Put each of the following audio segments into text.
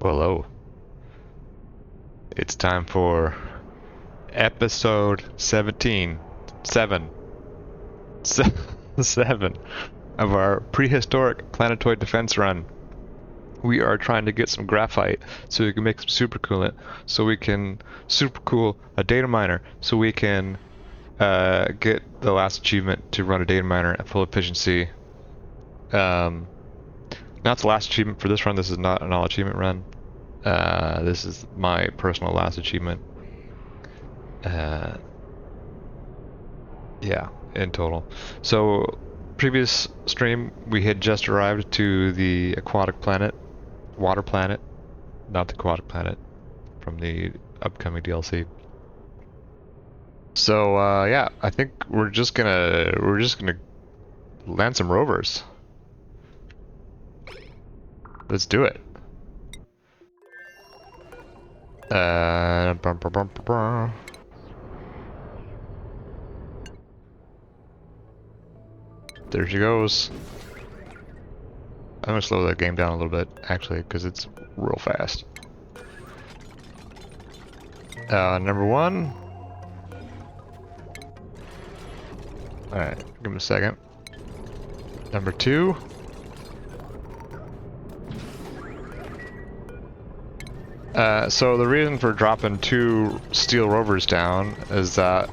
Hello. It's time for episode 17. 7. 7 of our prehistoric planetoid defense run. We are trying to get some graphite so we can make some supercoolant, so we can supercool a data miner, so we can get the last achievement to run a data miner at full efficiency. Not the last achievement for this run. This is not an all achievement run. This is my personal last achievement. Yeah, in total. So, previous stream, we had just arrived to the aquatic planet, water planet, not the aquatic planet from the upcoming DLC. So, yeah, I think we're just gonna land some rovers. Let's do it. Bum, bum, bum, bum, bum. There she goes. I'm gonna slow the game down a little bit, actually, because it's real fast. Number one. Alright, give him a second. Number two. So the reason for dropping 2 steel rovers down is that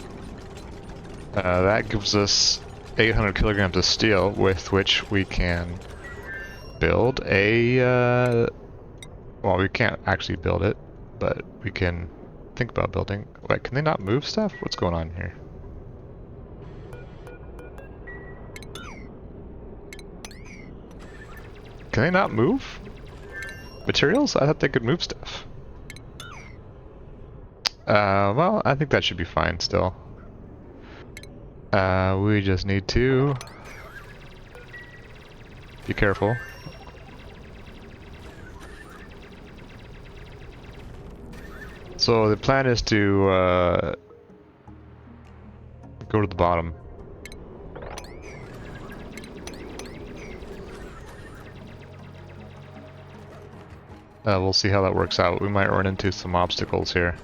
that gives us 800 kilograms of steel with which we can build a, well, we can't actually build it, but we can think about building. Wait, can they not move stuff? What's going on here? Can they not move materials? I thought they could move stuff. Well, I think that should be fine still. We just need to be careful. So the plan is to go to the bottom. We'll see how that works out. We might run into some obstacles here.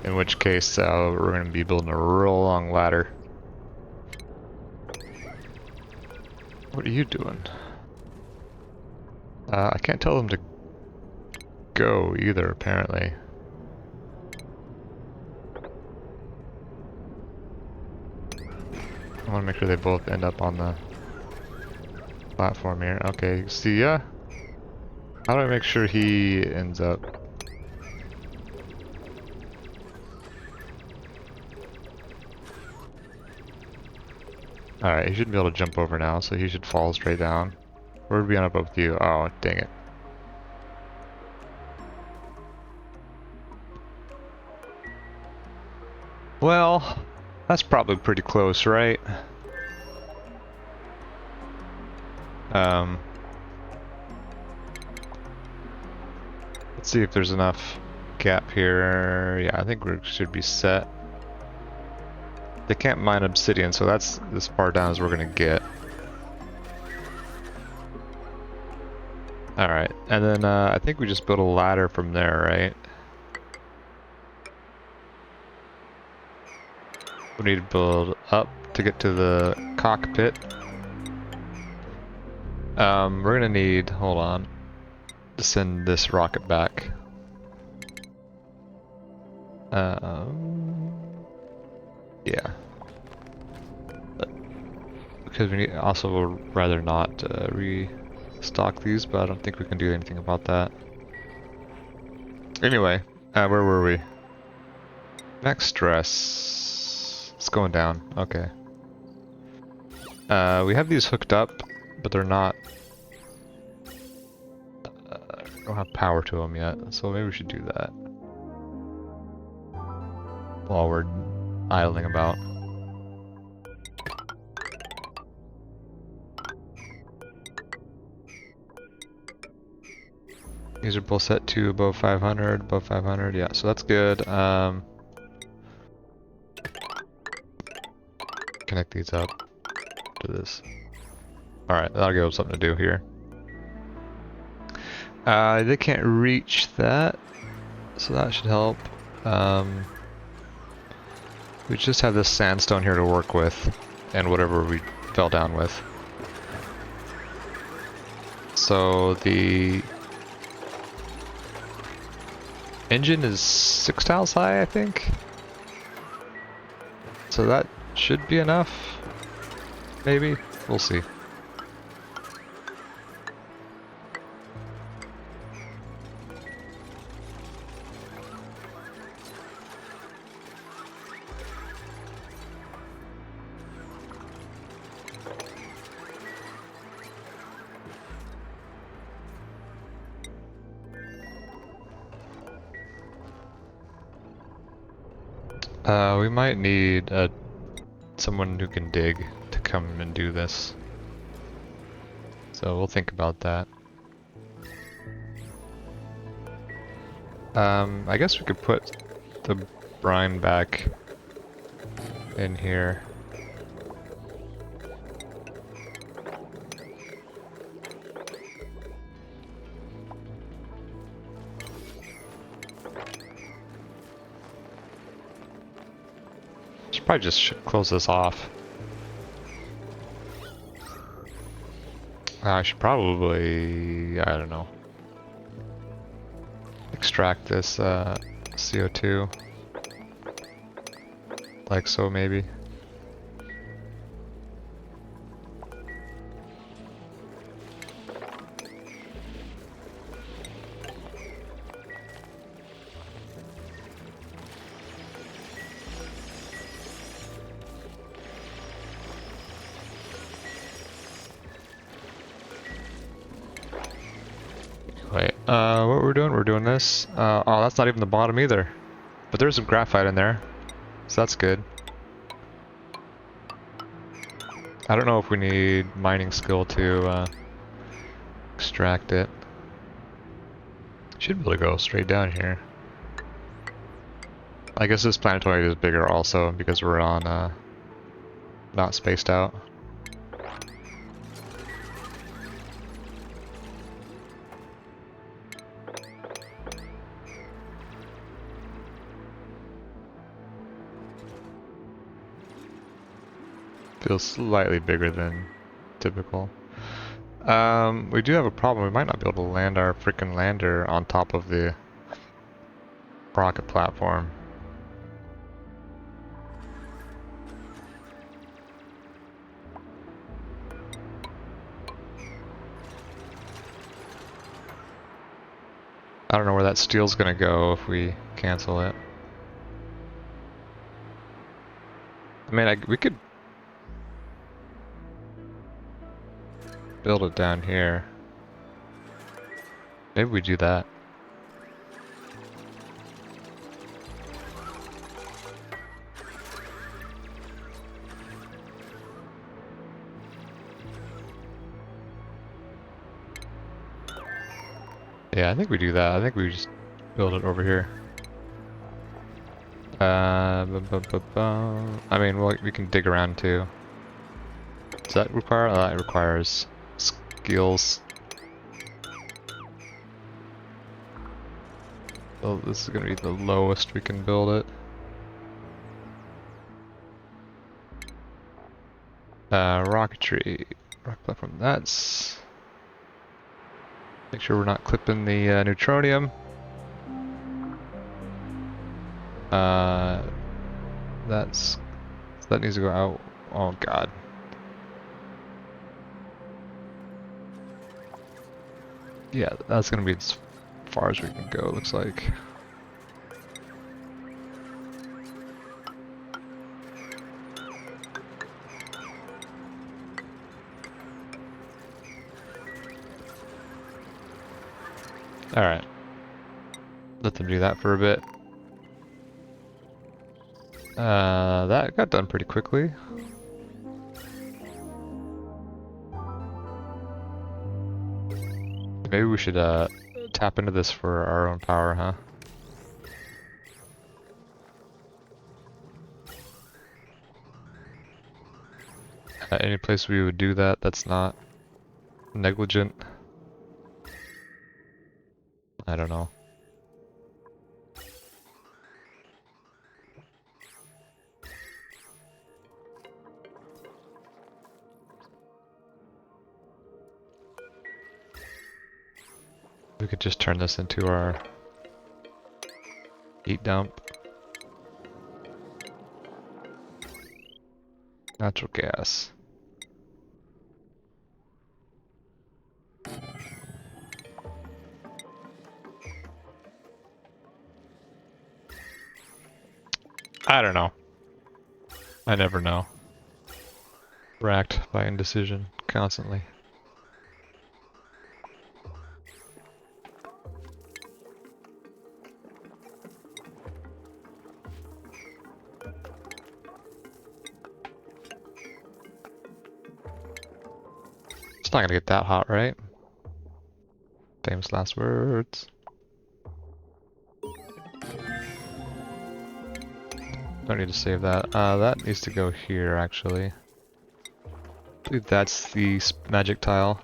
In which case, we're going to be building a real long ladder. What are you doing? I can't tell them to go either, apparently. I want to make sure they both end up on the platform here. Okay, see ya. How do I make sure he ends up? Alright, he should be able to jump over now, so he should fall straight down. Where would we end up with you? Oh, dang it. Well, that's probably pretty close, right? Let's see if there's enough gap here. Yeah, I think we should be set. They can't mine obsidian, so that's as far down as we're gonna get. Alright, and then I think we just build a ladder from there, right? We need to build up to get to the cockpit. We're gonna need, hold on, to send this rocket back. Yeah. Because we need, also would rather not restock these, but I don't think we can do anything about that. Anyway, where were we? Next stress. It's going down. Okay. We have these hooked up, but they're not. Don't have power to them yet, so maybe we should do that while we're idling about. These are both set to above 500, yeah, so that's good. Connect these up to this. Alright, that'll give us something to do here. They can't reach that, so that should help. We just have this sandstone here to work with, and whatever we fell down with. So the engine is 6 tiles high, I think. So that should be enough. Maybe. We'll see. We might need someone who can dig to come and do this. So we'll think about that. I guess we could put the brine back in here. Should probably just close this off. I should probably, I don't know, extract this CO2. Like so, maybe. Wait, what we're doing? We're doing this. Oh, that's not even the bottom either. But there's some graphite in there, so that's good. I don't know if we need mining skill to extract it. Should be able to go straight down here. I guess this planetoid is bigger also because we're on not spaced out. Feels slightly bigger than typical. We do have a problem. We might not be able to land our frickin' lander on top of the rocket platform. I don't know where that steel's gonna go if we cancel it. I mean, we could build it down here. Maybe we do that. Yeah, I think we do that. I think we just build it over here. I mean, we can dig around too. Does that require? That requires skills. So this is gonna be the lowest we can build it. Rocketry, rock platform. That's. Make sure we're not clipping the neutronium. That needs to go out. Oh god. Yeah, that's gonna be as far as we can go, it looks like. Alright. Let them do that for a bit. That got done pretty quickly. Maybe we should tap into this for our own power, huh? Any place we would do that that's not negligent. I don't know. We could just turn this into our heat dump. Natural gas. I don't know. I never know. Racked by indecision constantly. It's not gonna get that hot, right? Famous last words. Don't need to save that. That needs to go here, actually. I believe that's the magic tile.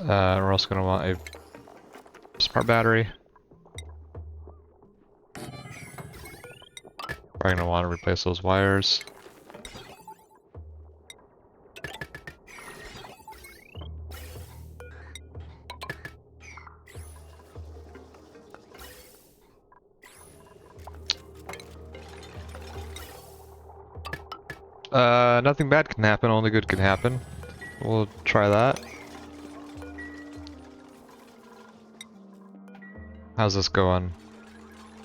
We're also going to want a smart battery. We're going to want to replace those wires. Nothing bad can happen, only good can happen. We'll try that. How's this going?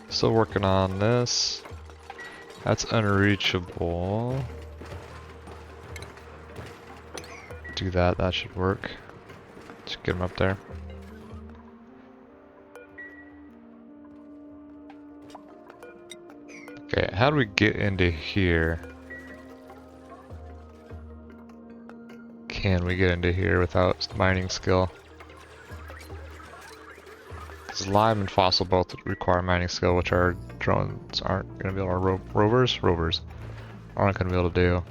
Still working on this. That's unreachable. Do that, that should work. Just get him up there. Okay, how do we get into here? Can we get into here without mining skill? Because lime and fossil both require mining skill, which our drones aren't going to be able to, rovers aren't going to be able to do.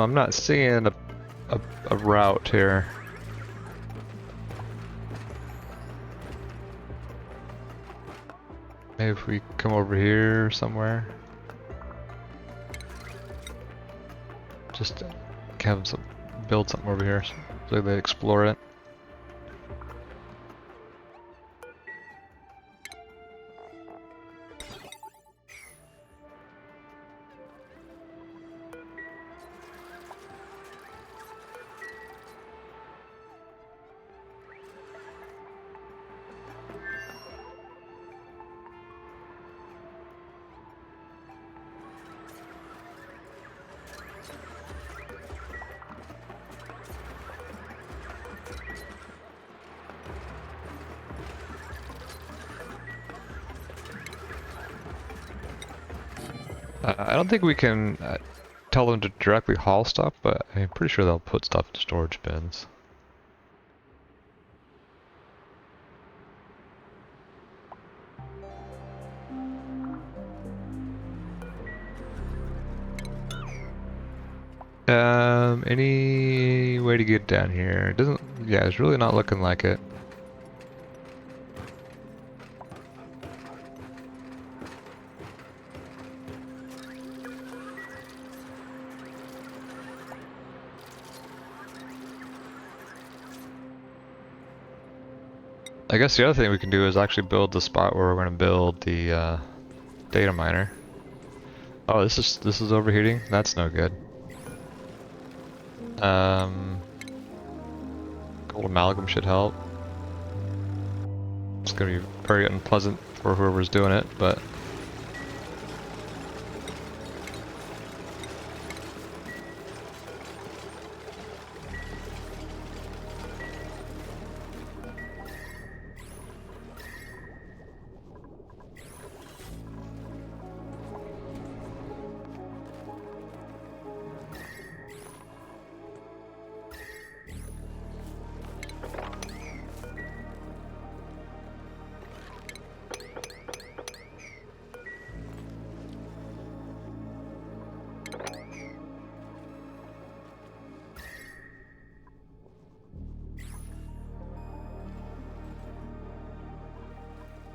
I'm not seeing a route here. Maybe if we come over here somewhere. Just have some, build something over here so they explore it. I don't think we can tell them to directly haul stuff, but I'm pretty sure they'll put stuff in storage bins. Any way to get down here? It doesn't, yeah, it's really not looking like it. I guess the other thing we can do is actually build the spot where we're going to build the data miner. Oh, this is overheating? That's no good. Gold amalgam should help. It's going to be very unpleasant for whoever's doing it, but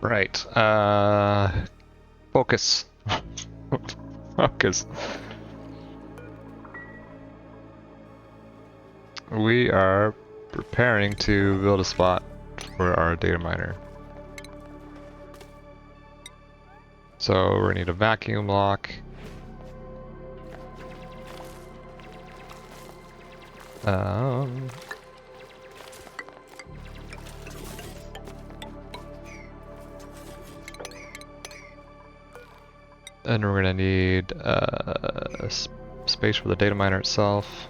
Right. Focus. Focus. We are preparing to build a spot for our data miner. So we're gonna need a vacuum lock. And we're gonna need space for the data miner itself.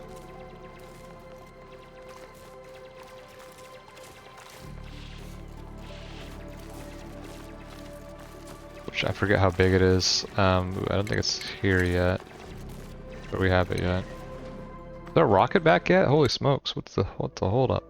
Which I forget how big it is. I don't think it's here yet, but we have it yet. Is there a rocket back yet? Holy smokes! What's the hold up?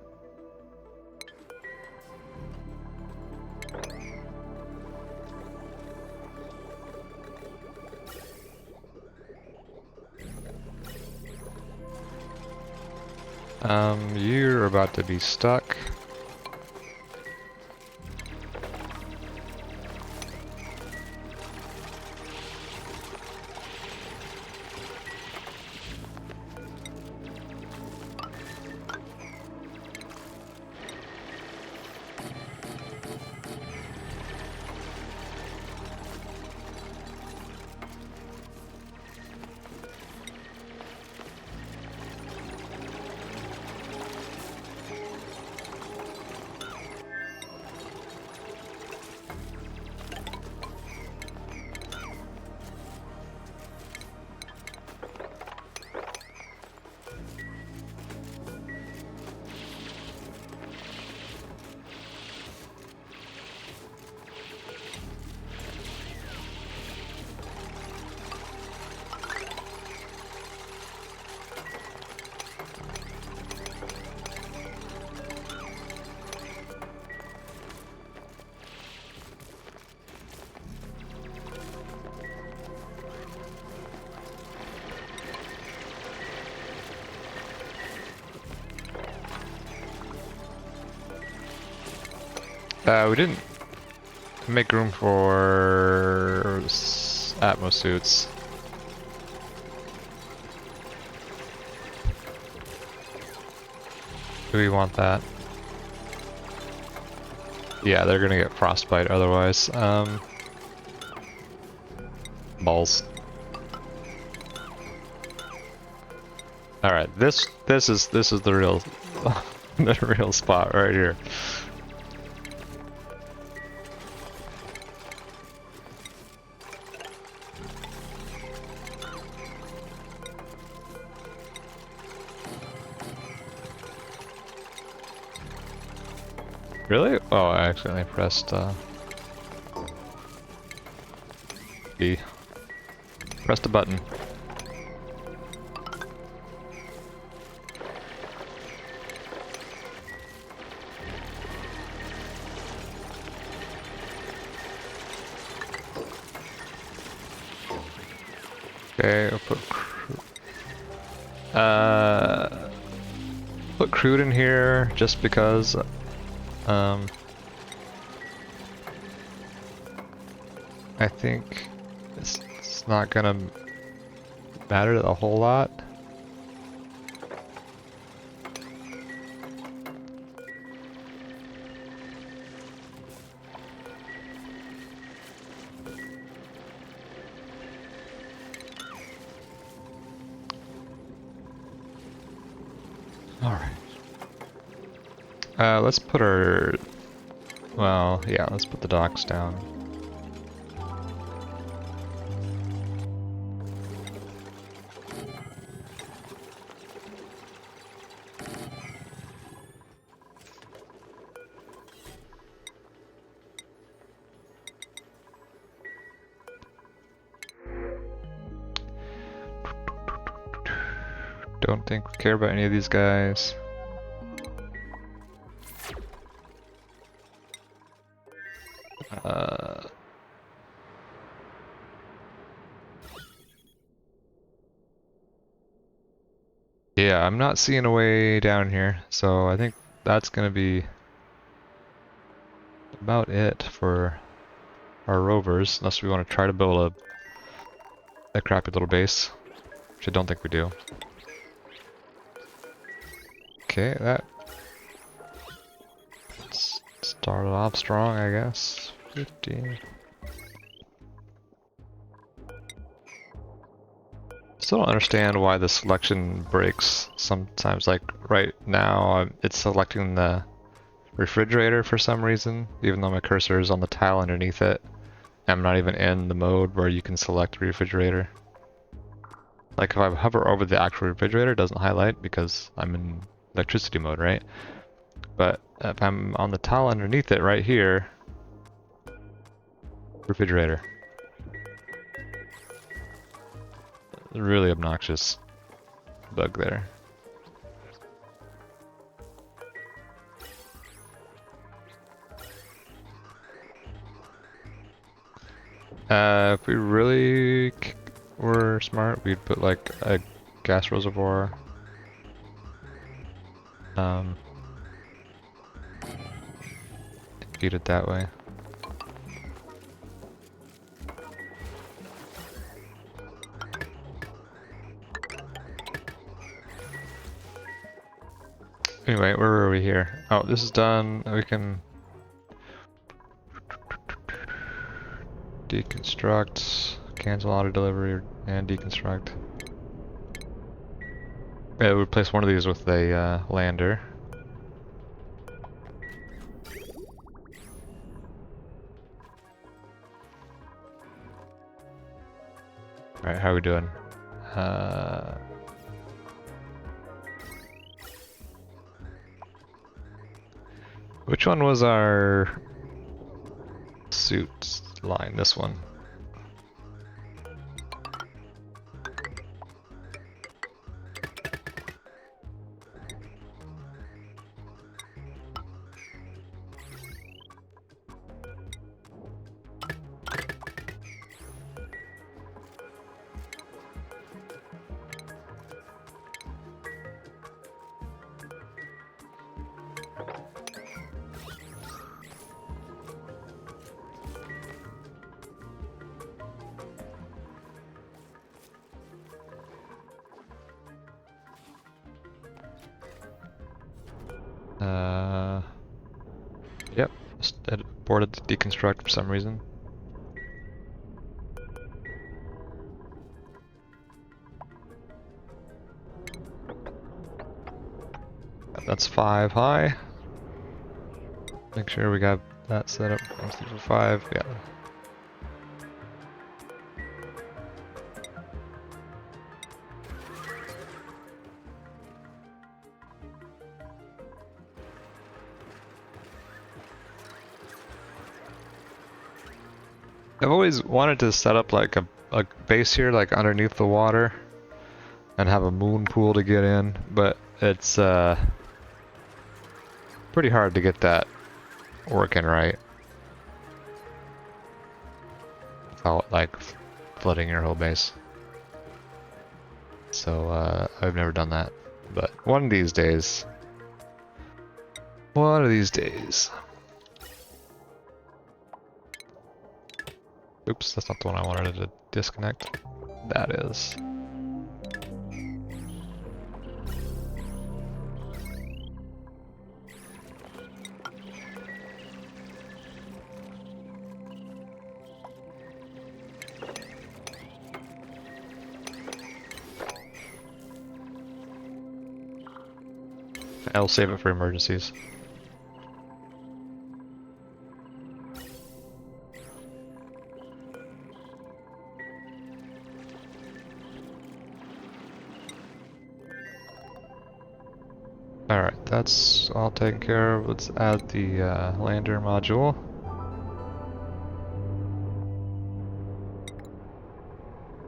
You're about to be stuck. We didn't make room for Atmos suits. Do we want that? Yeah, they're gonna get frostbite otherwise. Balls. All right, this is the real the real spot right here. Really? Oh, I accidentally pressed B. Pressed a button. Okay, I'll put crude in here just because. I think it's not gonna matter a whole lot. Alright. Let's put our... Well, yeah, let's put the docks down. Don't think we care about any of these guys. Yeah, I'm not seeing a way down here, so I think that's gonna be about it for our rovers, unless we want to try to build a crappy little base, which I don't think we do. Okay, that started off strong, I guess. 50. Still don't understand why the selection breaks sometimes. Like right now, it's selecting the refrigerator for some reason, even though my cursor is on the tile underneath it. I'm not even in the mode where you can select the refrigerator. Like if I hover over the actual refrigerator, it doesn't highlight because I'm in electricity mode, right? But if I'm on the tile underneath it right here, refrigerator. Really obnoxious bug there. If we really were smart, we'd put like a gas reservoir. Feed it that way. Anyway, where were we here? Oh, this is done. We can deconstruct, cancel auto delivery, and deconstruct. Yeah, we'll replace one of these with a lander. Alright, how are we doing? Which one was our suit line? This one. Yep, it aborted the deconstruct for some reason. That's 5 high. Make sure we got that set up. 1, 2, 3, 4, 5. Yeah. I've always wanted to set up like a base here, like underneath the water, and have a moon pool to get in, but it's pretty hard to get that working right without like flooding your whole base. So I've never done that, but one of these days. One of these days. Oops, that's not the one I wanted to disconnect. That is. I'll save it for emergencies. Alright, that's all taken care of. Let's add the lander module.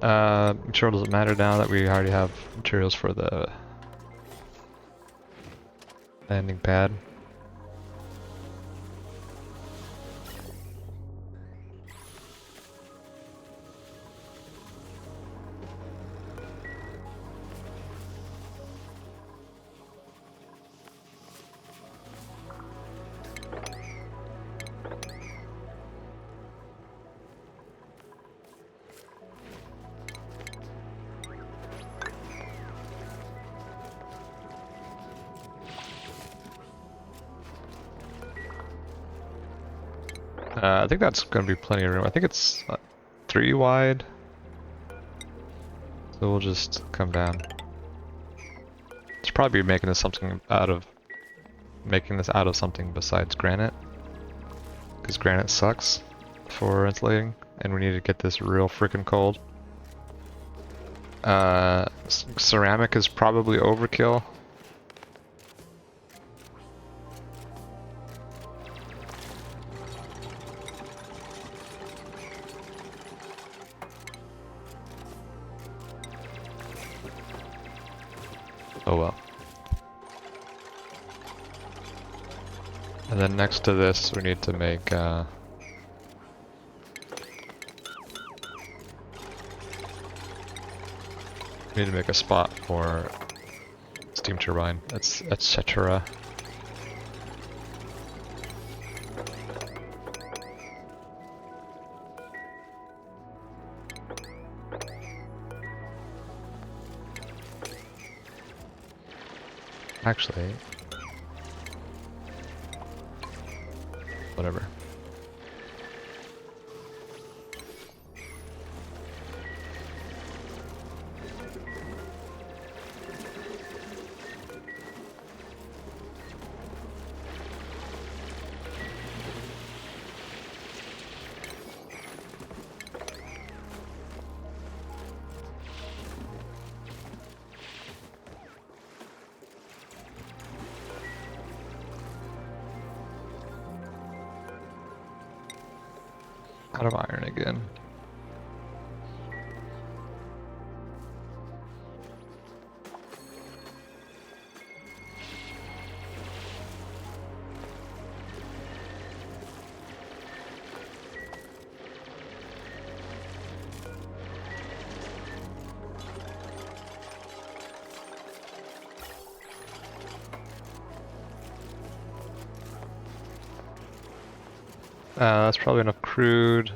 Material doesn't matter now that we already have materials for the landing pad. I think that's going to be plenty of room. I think it's 3 wide. So we'll just come down. It's probably making this out of something besides granite. Because granite sucks for insulating, and we need to get this real freaking cold. Ceramic is probably overkill. Oh well. And then next to this, we need to make a spot for steam turbine, etc. Actually, whatever. Out of iron again. That's probably enough crude.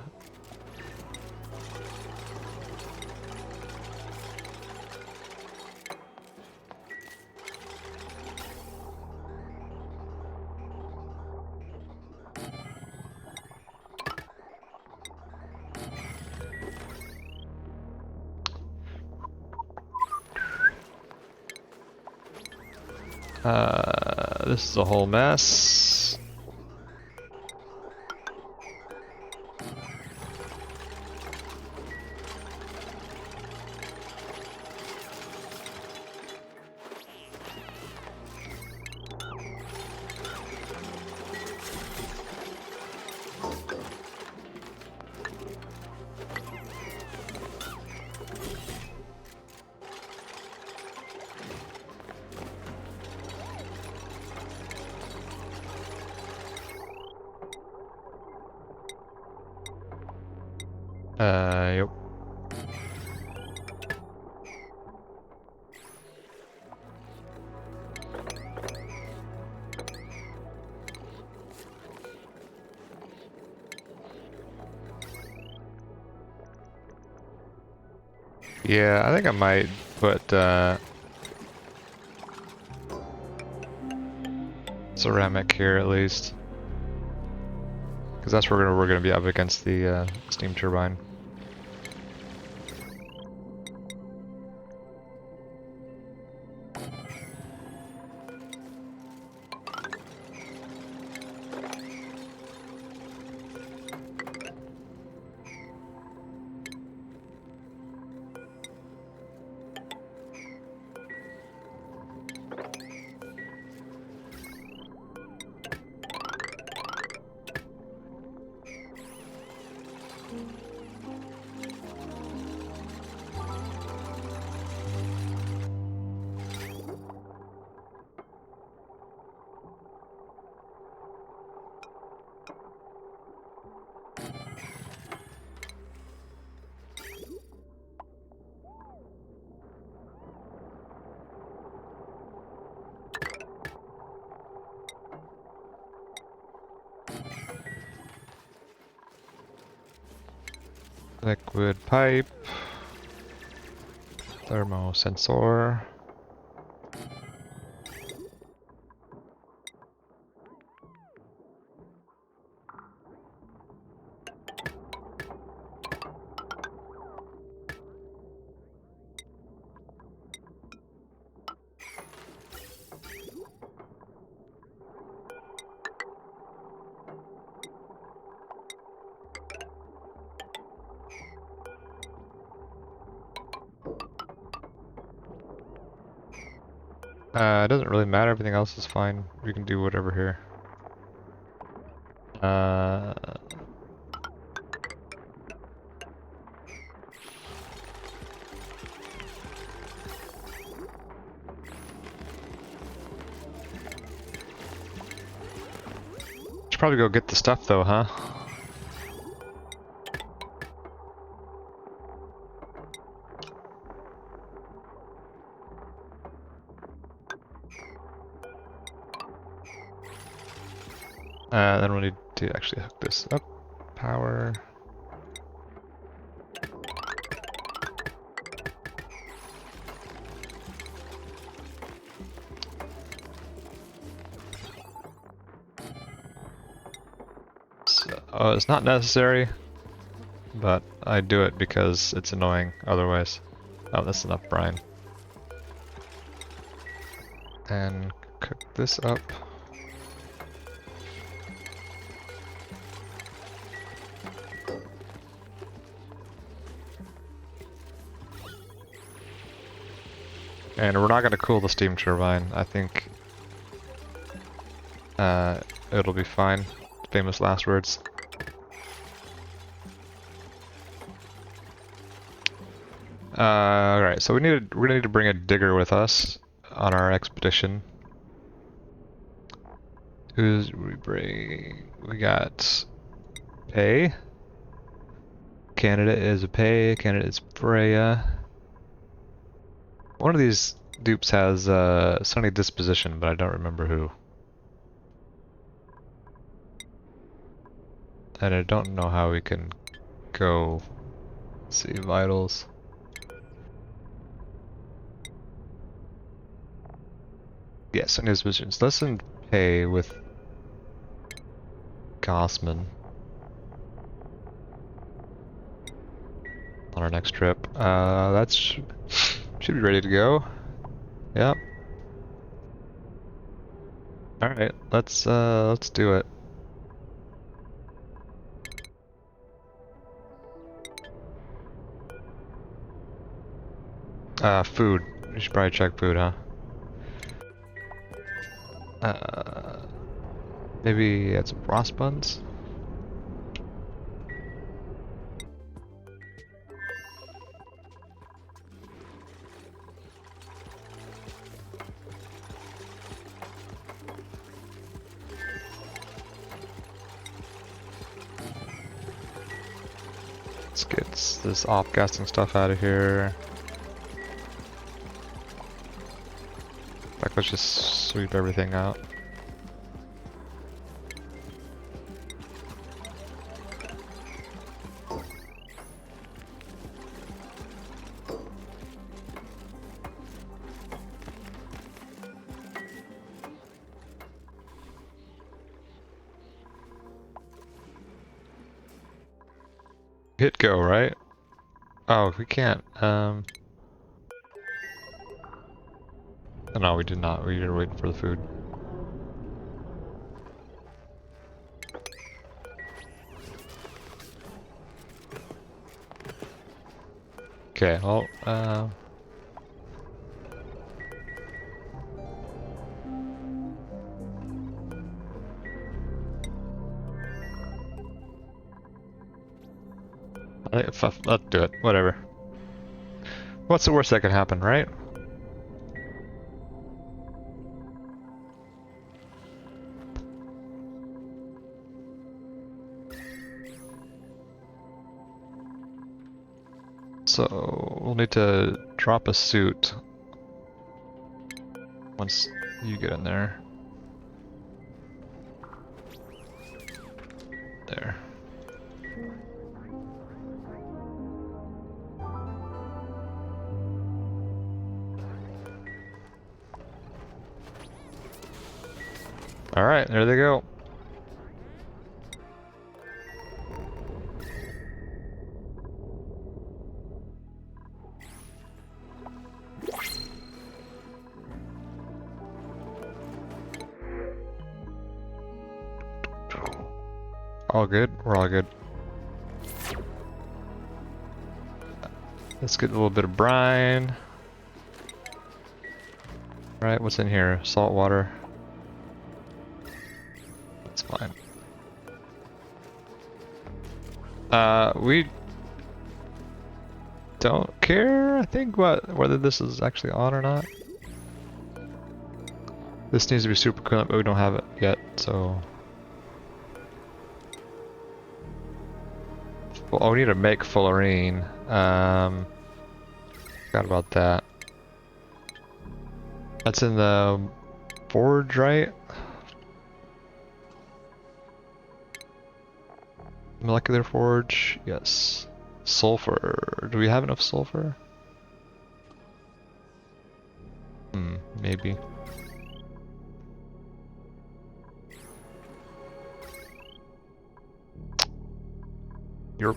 This is a whole mess. Yep. Yeah, I think I might put ceramic here at least, because that's where we're gonna be up against the steam turbine. Liquid pipe, thermosensor. It doesn't really matter, everything else is fine. We can do whatever here. Uh, should probably go get the stuff though, huh? Then we need to actually hook this up. Power. So, it's not necessary, but I do it because it's annoying otherwise. Oh, that's enough brine. And cook this up. And we're not going to cool the steam turbine. I think it'll be fine. Famous last words. Alright, so we're gonna need to bring a digger with us on our expedition. Who's we bring? We got Pei. Candidate is a Pei. Candidate is Freya. One of these dupes has sunny disposition, but I don't remember who. And I don't know how we can go see vitals. Yeah, sunny disposition. So let's send Pei with Gossman on our next trip. That's should be ready to go. Yep. Alright, let's do it. Food. We should probably check food, huh? Maybe add some frost buns? Let's get this off-gassing stuff out of here. Like, let's just sweep everything out. Hit go, right? Oh, we can't. No, we did not. We were waiting for the food. Okay, well, let's do it. Whatever. What's the worst that could happen, right? So we'll need to drop a suit once you get in there. There. Alright, there they go. All good? We're all good. Let's get a little bit of brine. Right, what's in here? Salt water. That's fine. We don't care, I think, whether this is actually on or not. This needs to be super coolant, but we don't have it yet, so... Well, oh, we need to make fullerene. Forgot about that. That's in the forge, right? Molecular forge, yes. Sulfur. Do we have enough sulfur? Maybe. Yerp.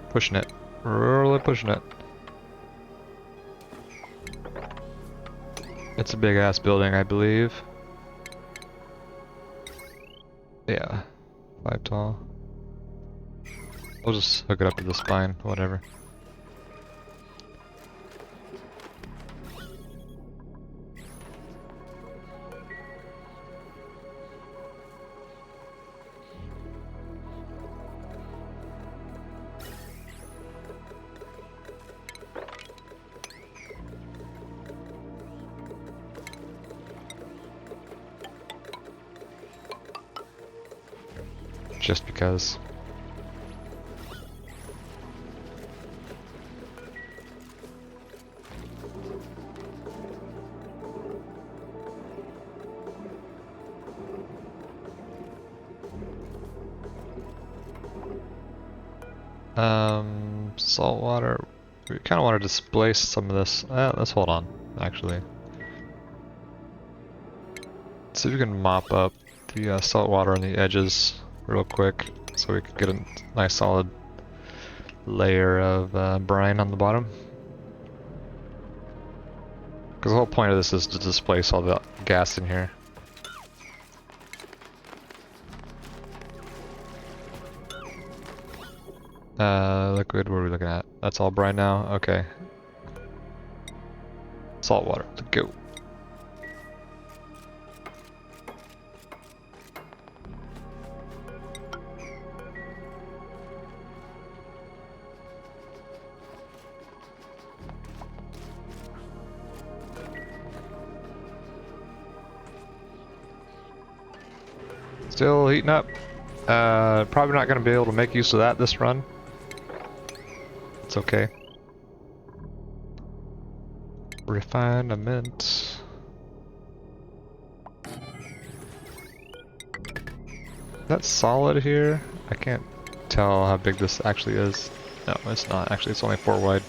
Pushing it. Really pushing it. It's a big ass building, I believe. Yeah. 5 tall. We'll just hook it up to the spine, whatever. Just because. Salt water. We kind of want to displace some of this. Let's hold on, actually. See if we can mop up the salt water on the edges real quick so we can get a nice solid layer of brine on the bottom. Because the whole point of this is to displace all the gas in here. Liquid, what are we looking at? That's all brine now? Okay. Salt water, let's go. Still heating up. Probably not going to be able to make use of that this run. It's okay. Refinement. That's solid here. I can't tell how big this actually is. No, it's not. Actually, it's only 4 wide.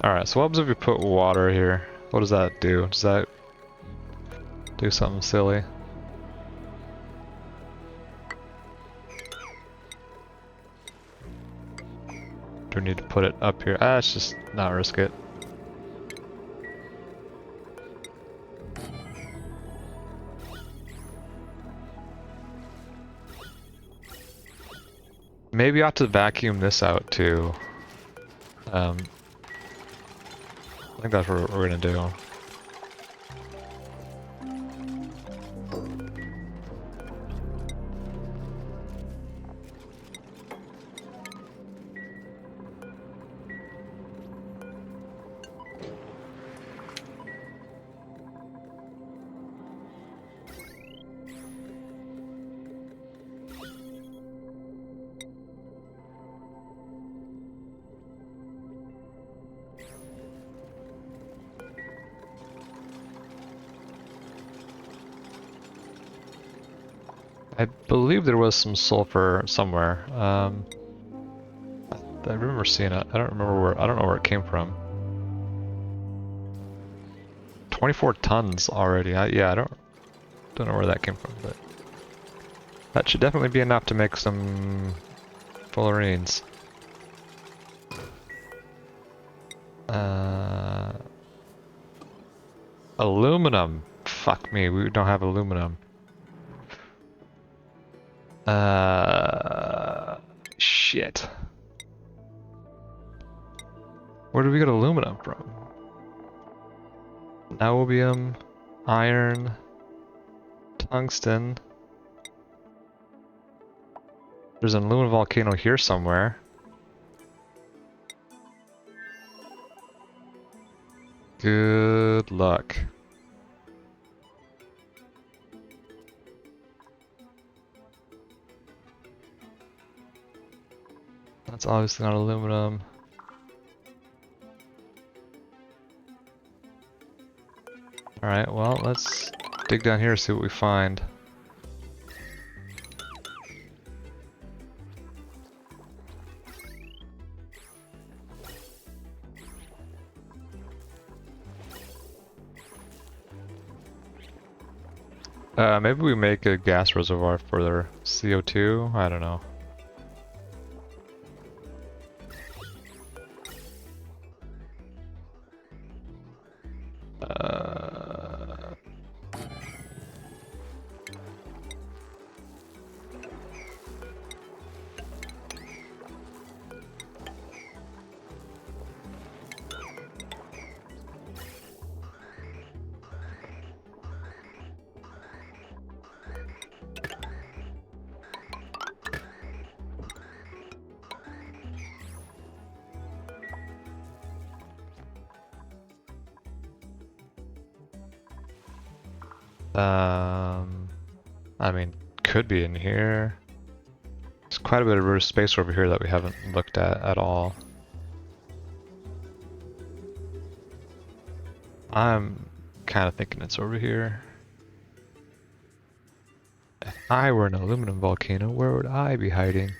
Alright, so what happens if we put water here? What does that do? Does that do something silly? Do we need to put it up here? Let's just not risk it. Maybe I ought to vacuum this out too. I think that's what we're gonna do. I believe there was some sulfur somewhere. I remember seeing it. I don't know where it came from. 24 tons already. Yeah, I don't know where that came from, but that should definitely be enough to make some fullerenes. Aluminum. Fuck me, we don't have aluminum. Shit. Where do we get aluminum from? Niobium, iron, tungsten. There's an aluminum volcano here somewhere. Good luck. That's obviously not aluminum. Alright, well, let's dig down here and see what we find. Maybe we make a gas reservoir for their CO2? I don't know. I mean, could be in here. There's quite a bit of space over here that we haven't looked at all. I'm kind of thinking it's over here. If I were an aluminum volcano, where would I be hiding?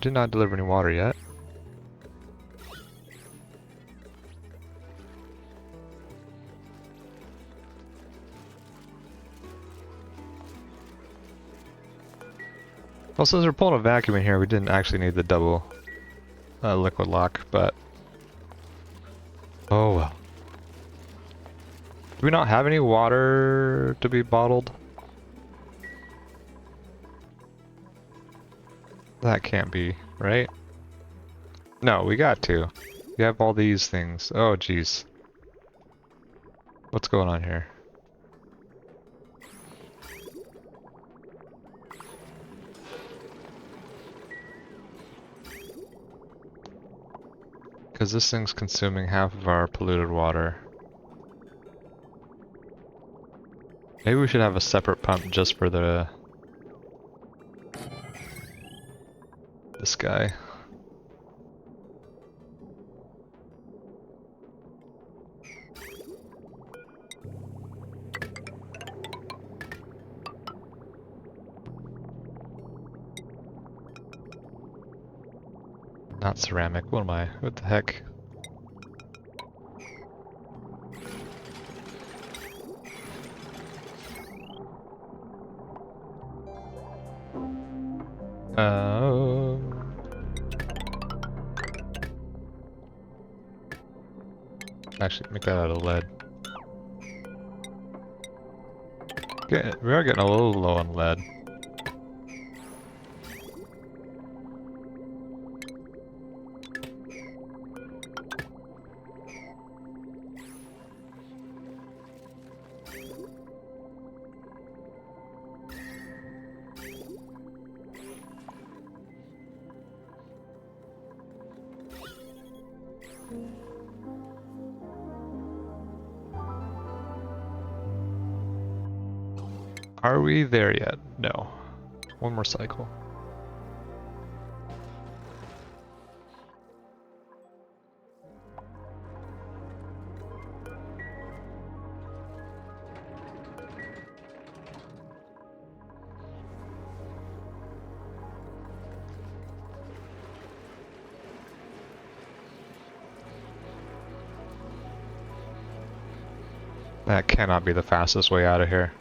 Did not deliver any water yet. Well, since we're pulling a vacuum in here, we didn't actually need the double liquid lock, but oh well. Do we not have any water to be bottled? That can't be, right? No, we got to. We have all these things. Oh, jeez. What's going on here? Because this thing's consuming half of our polluted water. Maybe we should have a separate pump just for this guy. Not ceramic, what am I? What the heck? Actually, make that out of lead. We are getting a little low on lead. Are we there yet? No. One more cycle. That cannot be the fastest way out of here.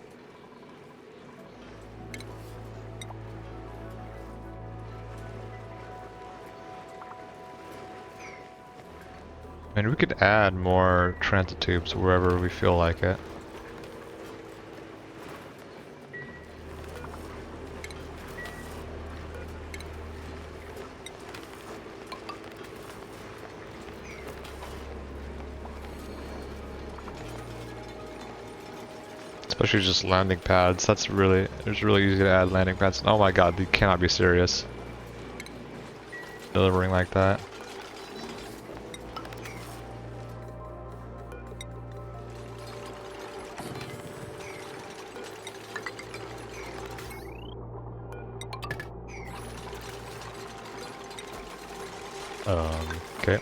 I mean, we could add more transit tubes wherever we feel like it. Especially just landing pads. It's really easy to add landing pads. Oh my god, you cannot be serious. Delivering like that. Okay.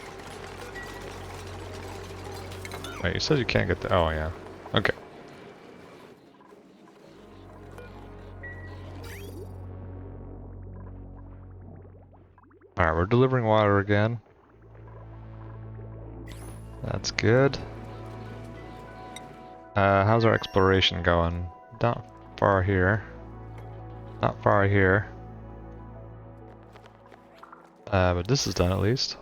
Wait, you said you can't get the. Oh yeah. Okay. Alright, we're delivering water again. That's good. How's our exploration going? Not far here. Not far here. But this is done at least.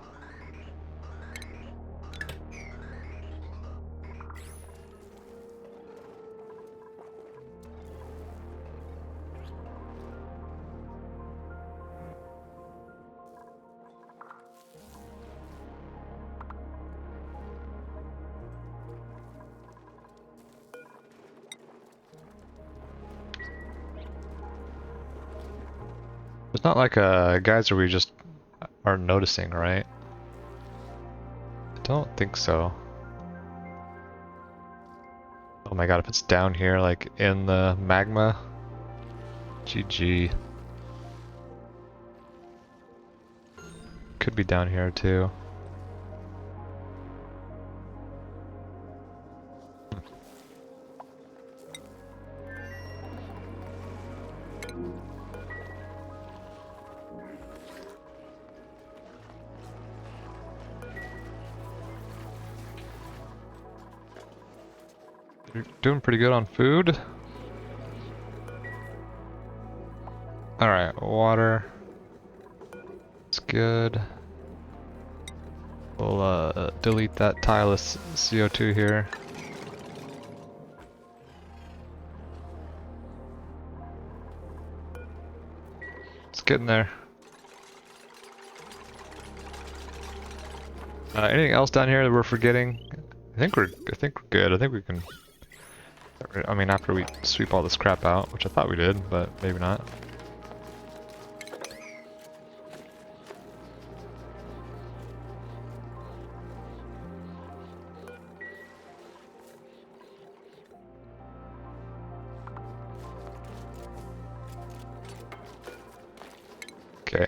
It's not like a geyser we just are noticing, right? I don't think so. Oh my god, if it's down here, like in the magma, GG. Could be down here too. You're doing pretty good on food. Alright, water. It's good. We'll delete that tile of CO2 here. It's getting there. Anything else down here that we're forgetting? I think we're good. I think we can. I mean, after we sweep all this crap out, which I thought we did, but maybe not. Okay.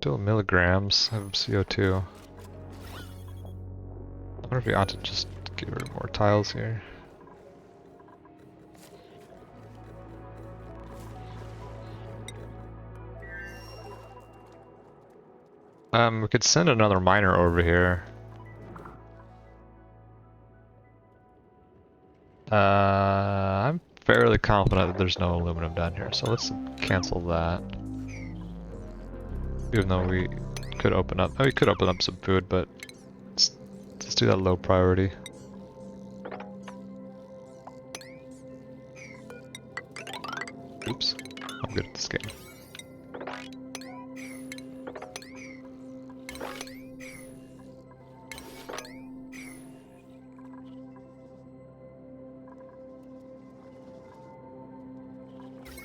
Still milligrams of CO2. I wonder if we ought to just get rid of more tiles here. We could send another miner over here. I'm fairly confident that there's no aluminum down here, so let's cancel that. Even though we could open up, we could open up some food, but let's do that low priority. Oops, I'm good at this game.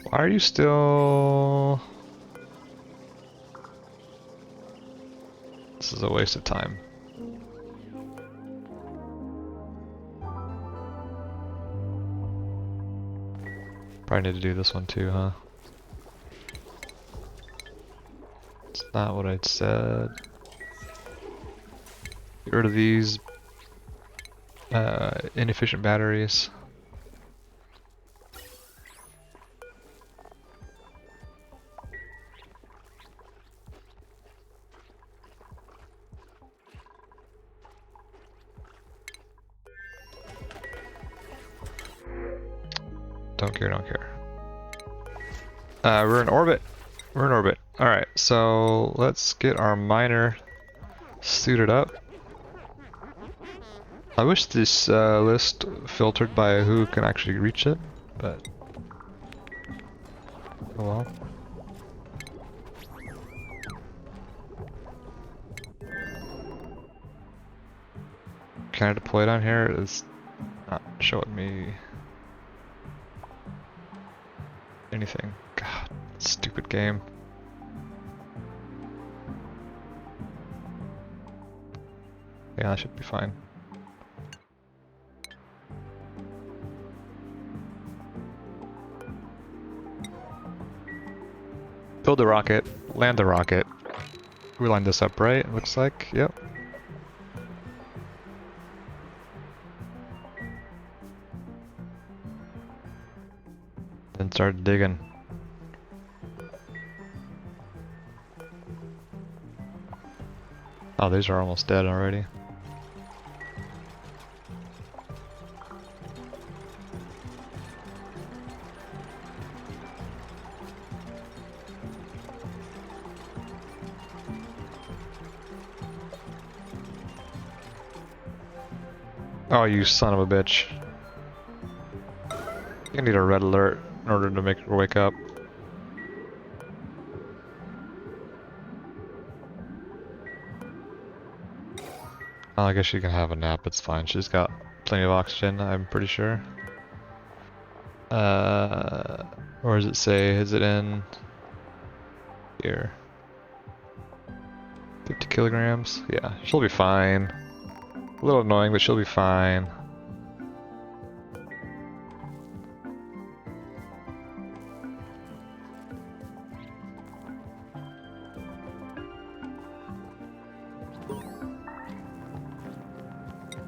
Why are you still... This is a waste of time. Probably need to do this one too, huh? It's not what I'd said. Get rid of these inefficient batteries. Don't care, don't care. We're in orbit. We're in orbit. Alright, so let's get our miner suited up. I wish this list filtered by who can actually reach it, but oh well. Can I deploy down here? It's not showing me anything. God, stupid game. Yeah, that should be fine. Build the rocket, land the rocket. We lined this up right, looks like, yep. Then start digging. Oh, these are almost dead already. Oh, you son of a bitch. You need a red alert in order to make her wake up. Oh, I guess she can have a nap, it's fine. She's got plenty of oxygen, I'm pretty sure. Where does it say? Is it in here? 50 kilograms? Yeah, she'll be fine. A little annoying, but she'll be fine.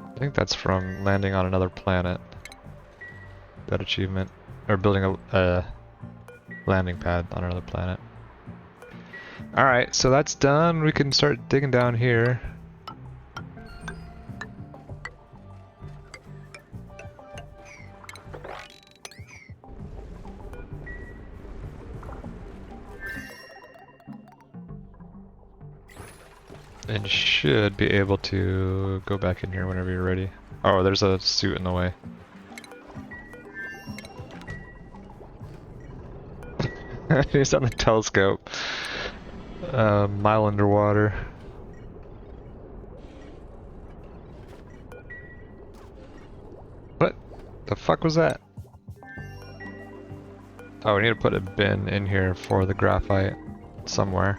I think that's from landing on another planet. That achievement. Or building a landing pad on another planet. Alright, so that's done. We can start digging down here. And should be able to go back in here whenever you're ready. Oh, there's a suit in the way. He's on the telescope. Mile underwater. What the fuck was that? Oh, we need to put a bin in here for the graphite somewhere.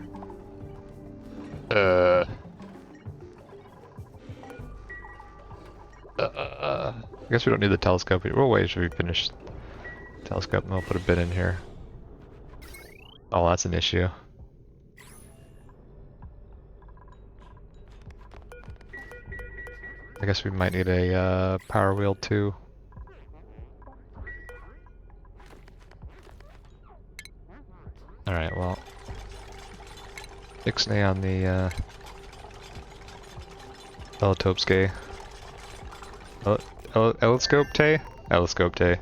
I guess we don't need the telescope. We'll wait till we finish the telescope and we'll put a bin in here. Oh, that's an issue. I guess we might need a power wheel too. Alright, well. Ixnay on the Elotopske. Eloscope Tay? Eloscope Tay.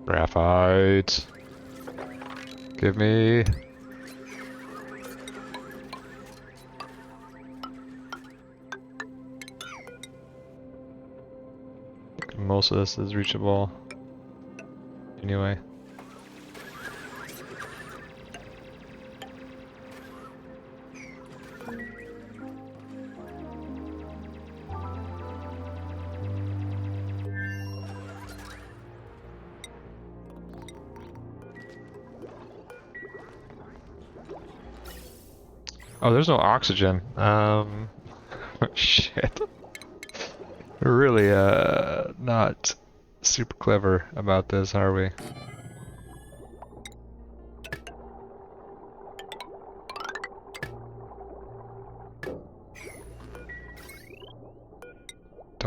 Graphite. Give me. Most of this is reachable. Anyway. Oh, there's no oxygen. Shit. We're really, not super clever about this, are we?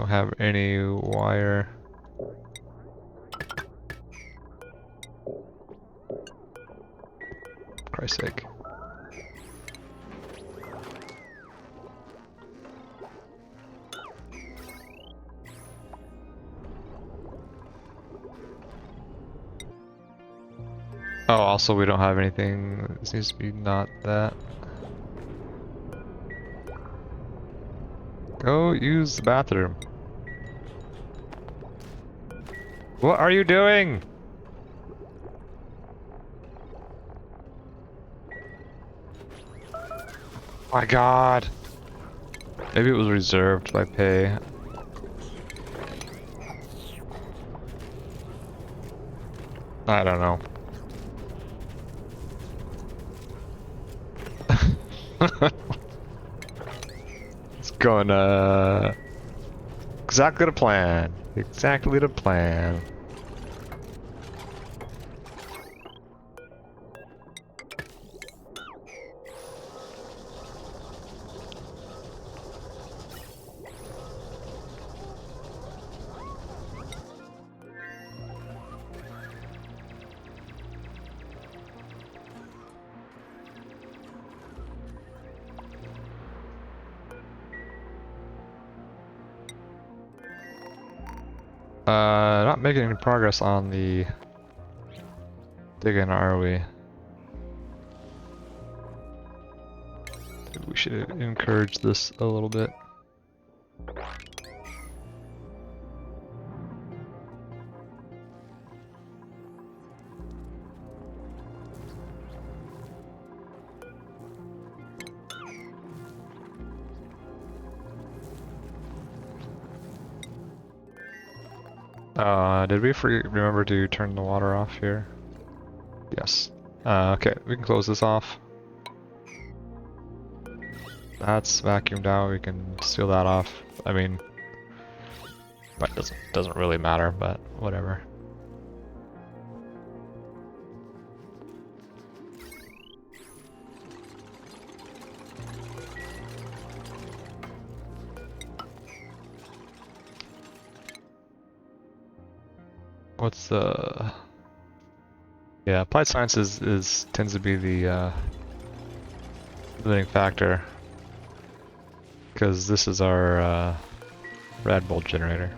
Don't have any wire. For Christ's sake. Oh, also we don't have anything. This needs to be not that. Go use the bathroom. What are you doing? My God. Maybe it was reserved by pay. I don't know. It's going exactly to plan. Exactly to plan. Not making any progress on the digging, are we? Maybe we should encourage this a little bit. Did we remember to turn the water off here? Yes. Okay, we can close this off. That's vacuumed out, we can seal that off. I mean, that doesn't really matter, but whatever. What's the... Yeah, applied science tends to be the limiting factor. Because this is our rad bolt generator.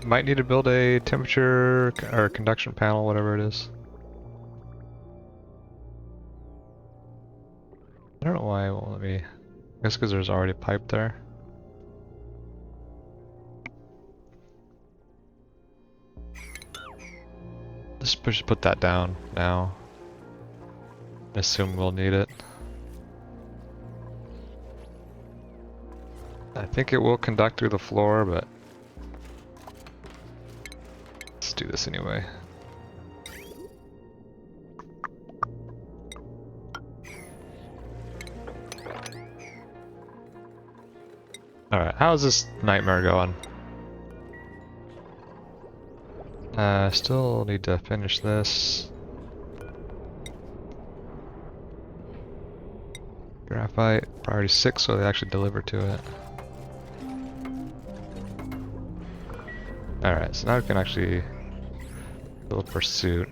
Might need to build a temperature or conduction panel, whatever it is. I don't know why it won't let me. I guess because there's already a pipe there. Just put that down now. Assume we'll need it. I think it will conduct through the floor, but let's do this anyway. Alright, how's this nightmare going? Still need to finish this. Graphite, priority 6, so they actually deliver to it. Alright, so now we can actually build pursuit.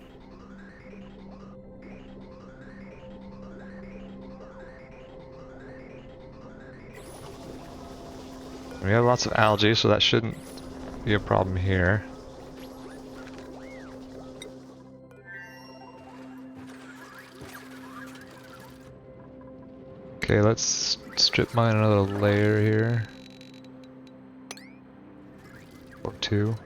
We have lots of algae, so that shouldn't be a problem here. Okay, let's strip mine another layer here. Or two.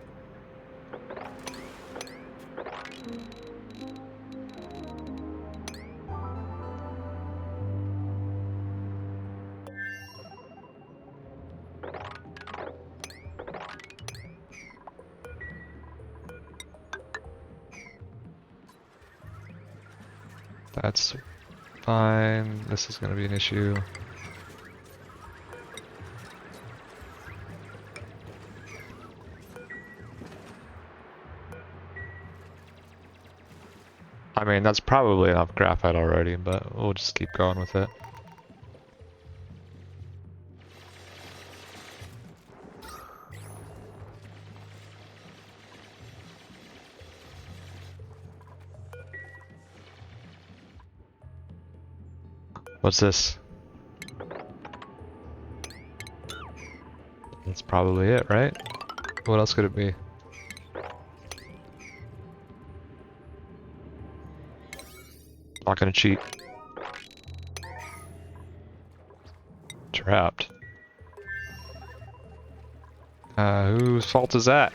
That's fine. This is going to be an issue. I mean, that's probably enough graphite already, but we'll just keep going with it. What's this? That's probably it, right? What else could it be? Not gonna cheat. Trapped. Whose fault is that?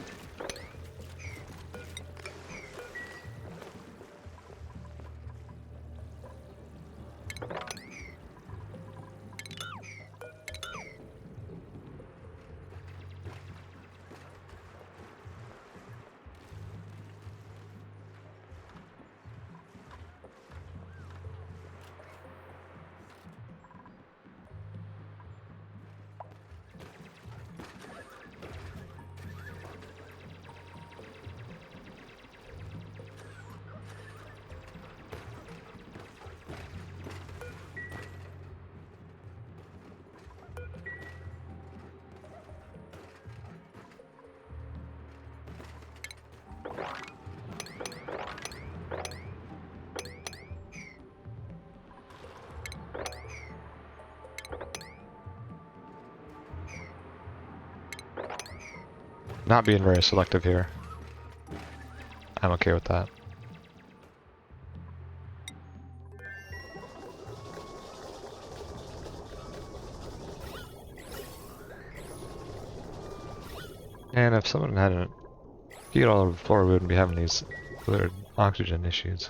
Not being very selective here. I'm okay with that. And if someone hadn't peed all over the floor, we wouldn't be having these weird oxygen issues.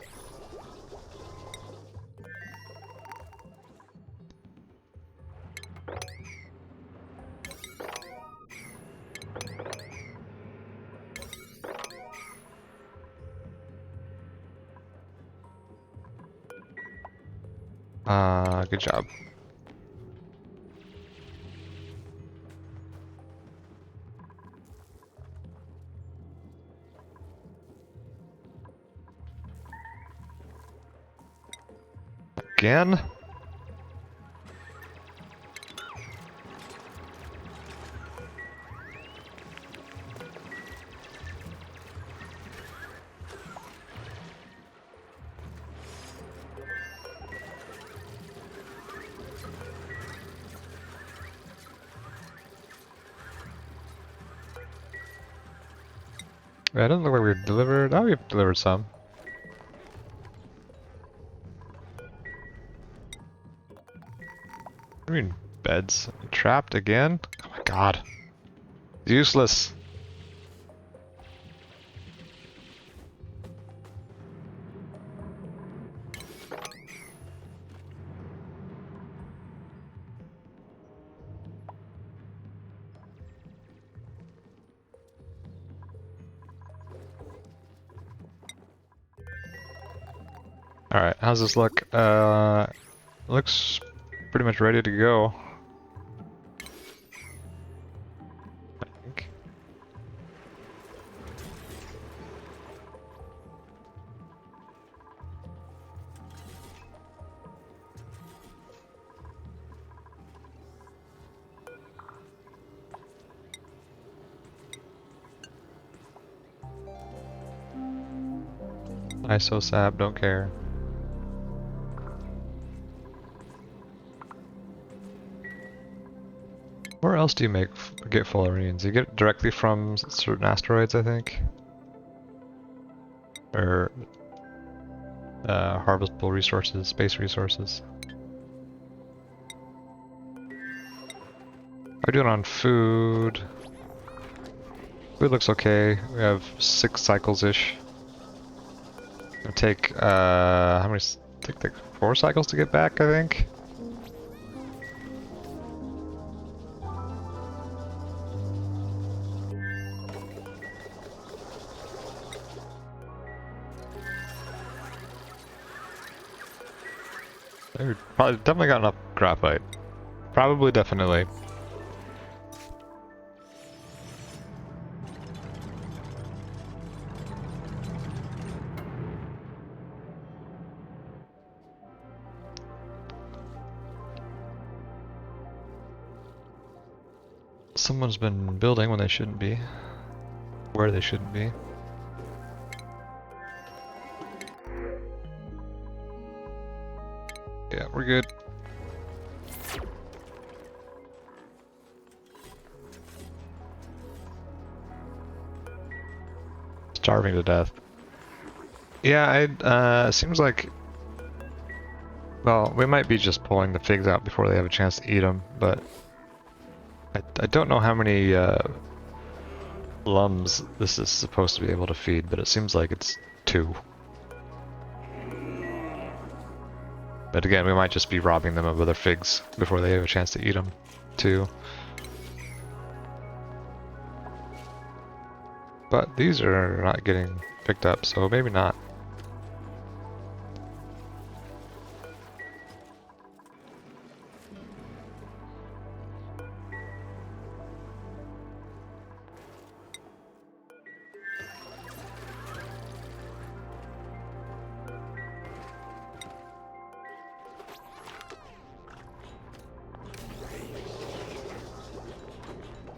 Good job. Again? It doesn't look like we've delivered. Oh, we've delivered some. I mean, beds. Trapped again? Oh my god. Useless. Alright, how's this look? Looks pretty much ready to go. I think. ISO sap, don't care. Where else do you get fullerenes? You get it directly from certain asteroids, I think? Or harvestable resources, space resources. How are we doing on food? Food looks okay. We have 6 cycles-ish. It'll take, how many? Take like 4 cycles to get back, I think? We probably definitely got enough graphite. Probably, definitely. Someone's been building when they shouldn't be. Where they shouldn't be. Yeah, we're good. Starving to death. Yeah, seems like... Well, we might be just pulling the figs out before they have a chance to eat them, but... I don't know how many, lums this is supposed to be able to feed, but it seems like it's 2. But again, we might just be robbing them of other figs before they have a chance to eat them, too. But these are not getting picked up, so maybe not.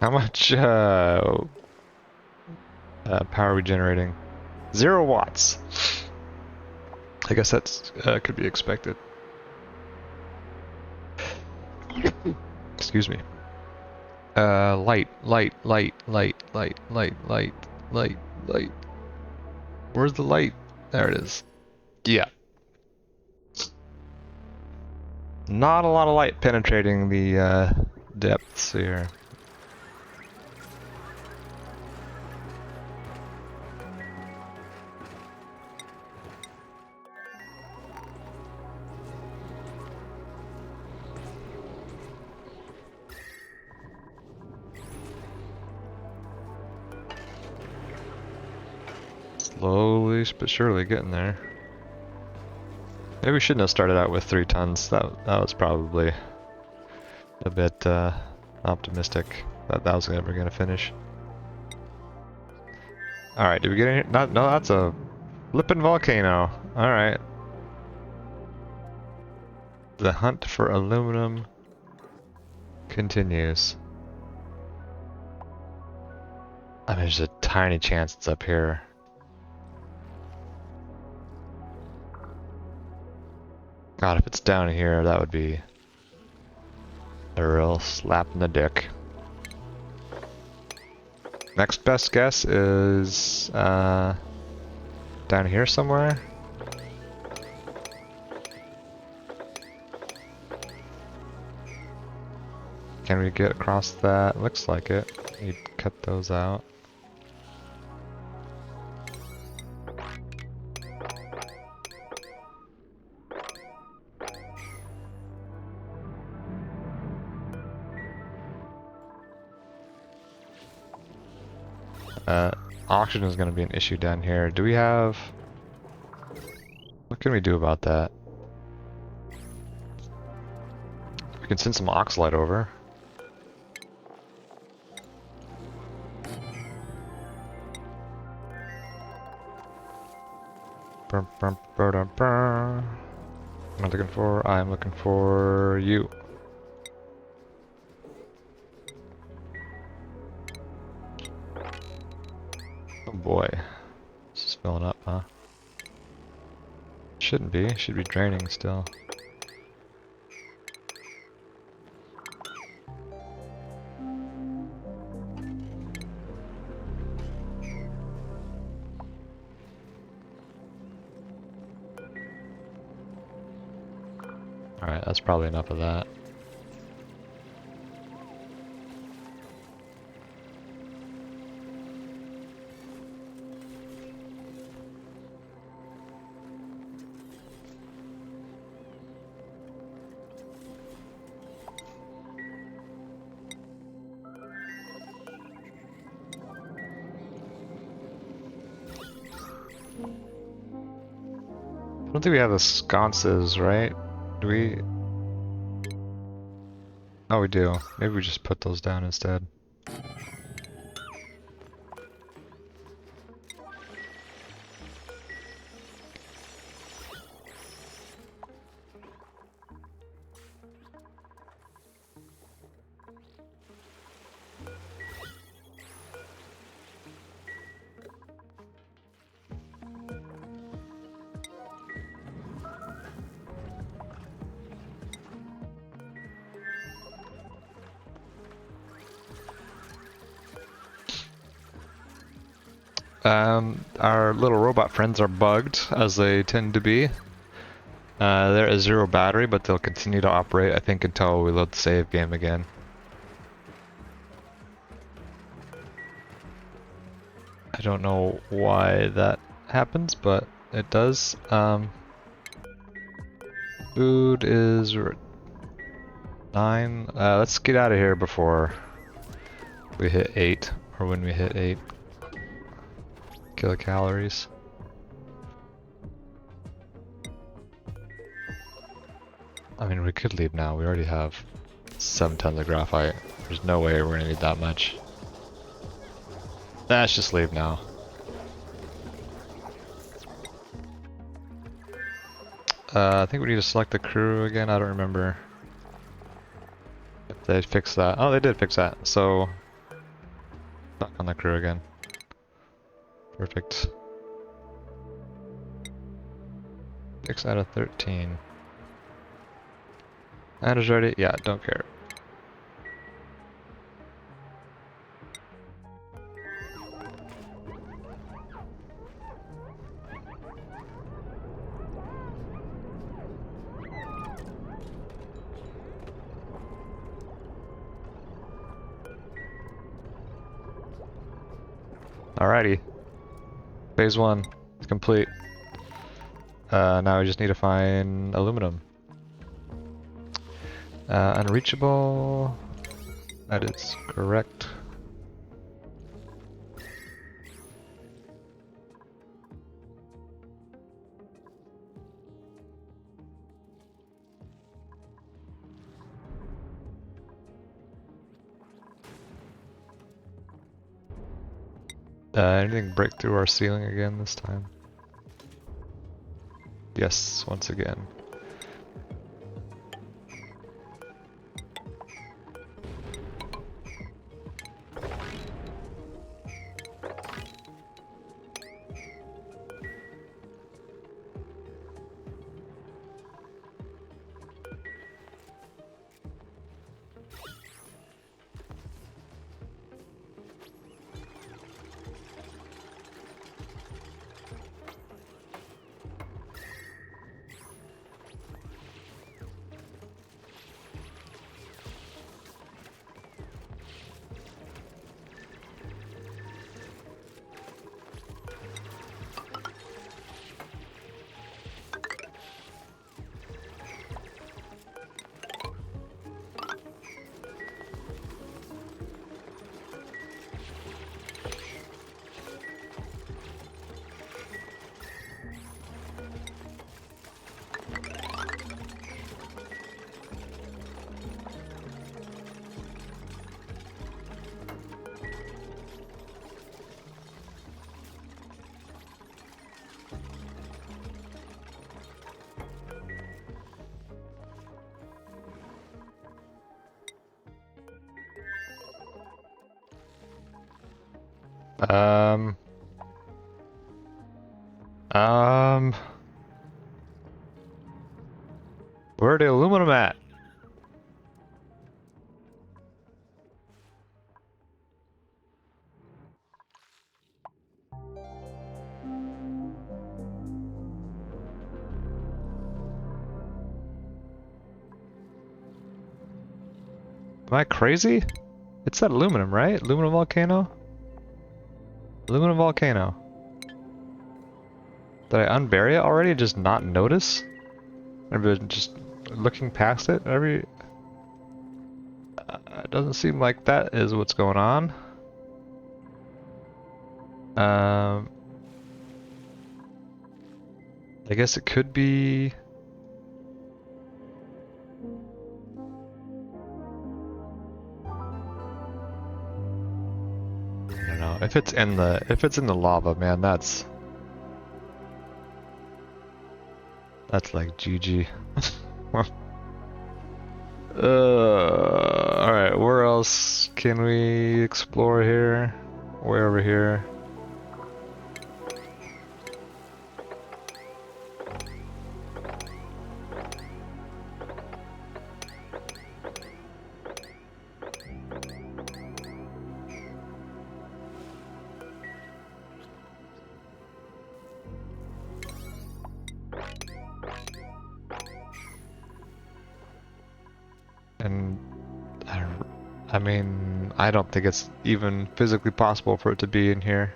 How much power are we generating? 0 watts. I guess that's could be expected. Excuse me. Light. Where's the light? There it is. Yeah. Not a lot of light penetrating the depths here. Slowly but surely getting there. Maybe we shouldn't have started out with 3 tons. That was probably a bit optimistic that was ever gonna finish. All right, did we get any? No, that's a flippin' volcano. All right. The hunt for aluminum continues. I mean, there's a tiny chance it's up here. God, if it's down here, that would be a real slap in the dick. Next best guess is down here somewhere. Can we get across that? Looks like it. You'd cut those out. Oxygen is going to be an issue down here. Do we have... What can we do about that? We can send some oxalite over. What am I looking for? I'm looking for you. Oh boy. This is filling up, huh? Shouldn't be. Should be draining still. Alright, that's probably enough of that. I don't think we have the sconces, right? Do we? Oh, we do. Maybe we just put those down instead. Our little robot friends are bugged, as they tend to be. They're at 0 battery, but they'll continue to operate, I think, until we load the save game again. I don't know why that happens, but it does. Food is 9. Let's get out of here before we hit 8, or when we hit 8 kilocalories. I mean, we could leave now. We already have 7 tons of graphite. There's no way we're gonna need that much. Let's just leave now. I think we need to select the crew again. I don't remember if they fixed that. Oh, they did fix that. So, back on the crew again. Perfect. 6 out of 13. And is ready? Yeah, don't care. Alrighty. Phase 1 is complete. Now we just need to find aluminum. Unreachable. That is correct. Anything break through our ceiling again this time? Yes, once again. Um, where the aluminum at? Am I crazy? It's that aluminum, right? Aluminum volcano? Aluminum volcano. Did I unbury it already and just not notice? I've been just looking past it every... it doesn't seem like that is what's going on. I guess it could be... I don't know. If it's in the lava, man, that's like GG. Alright, where else can we explore here? Way over here. I mean, I don't think it's even physically possible for it to be in here.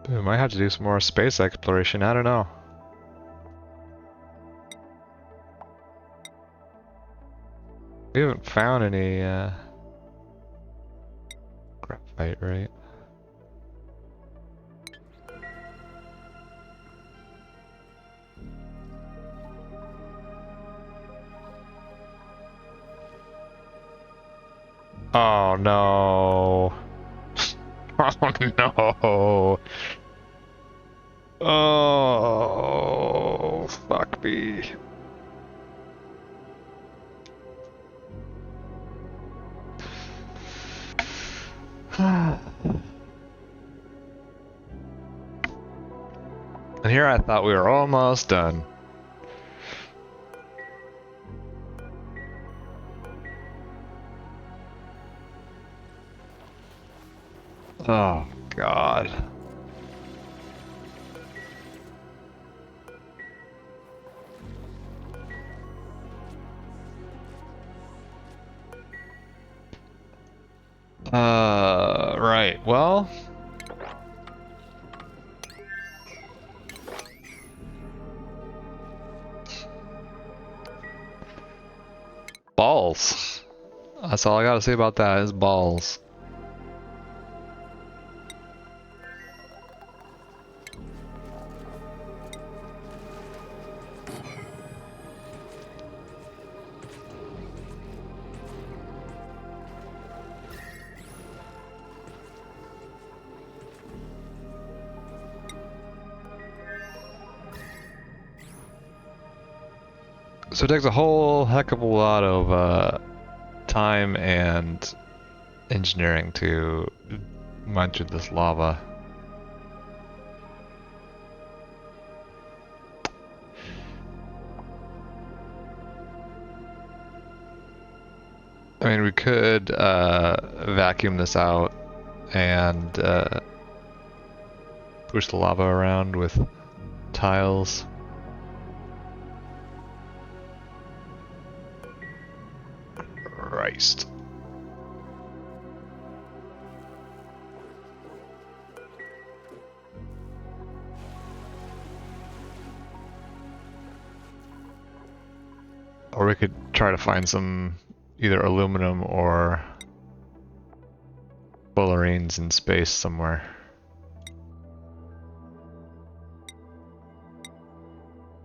We might have to do some more space exploration, I don't know. We haven't found any graphite, right? Oh no. Oh no. Oh, fuck me. And here I thought we were almost done. Oh, God. Right. Well, balls. That's all I gotta say about that is balls. So it takes a whole heck of a lot of time and engineering to mine through this lava. I mean, we could vacuum this out and push the lava around with tiles. Christ. Or we could try to find some either aluminum or fullerenes in space somewhere.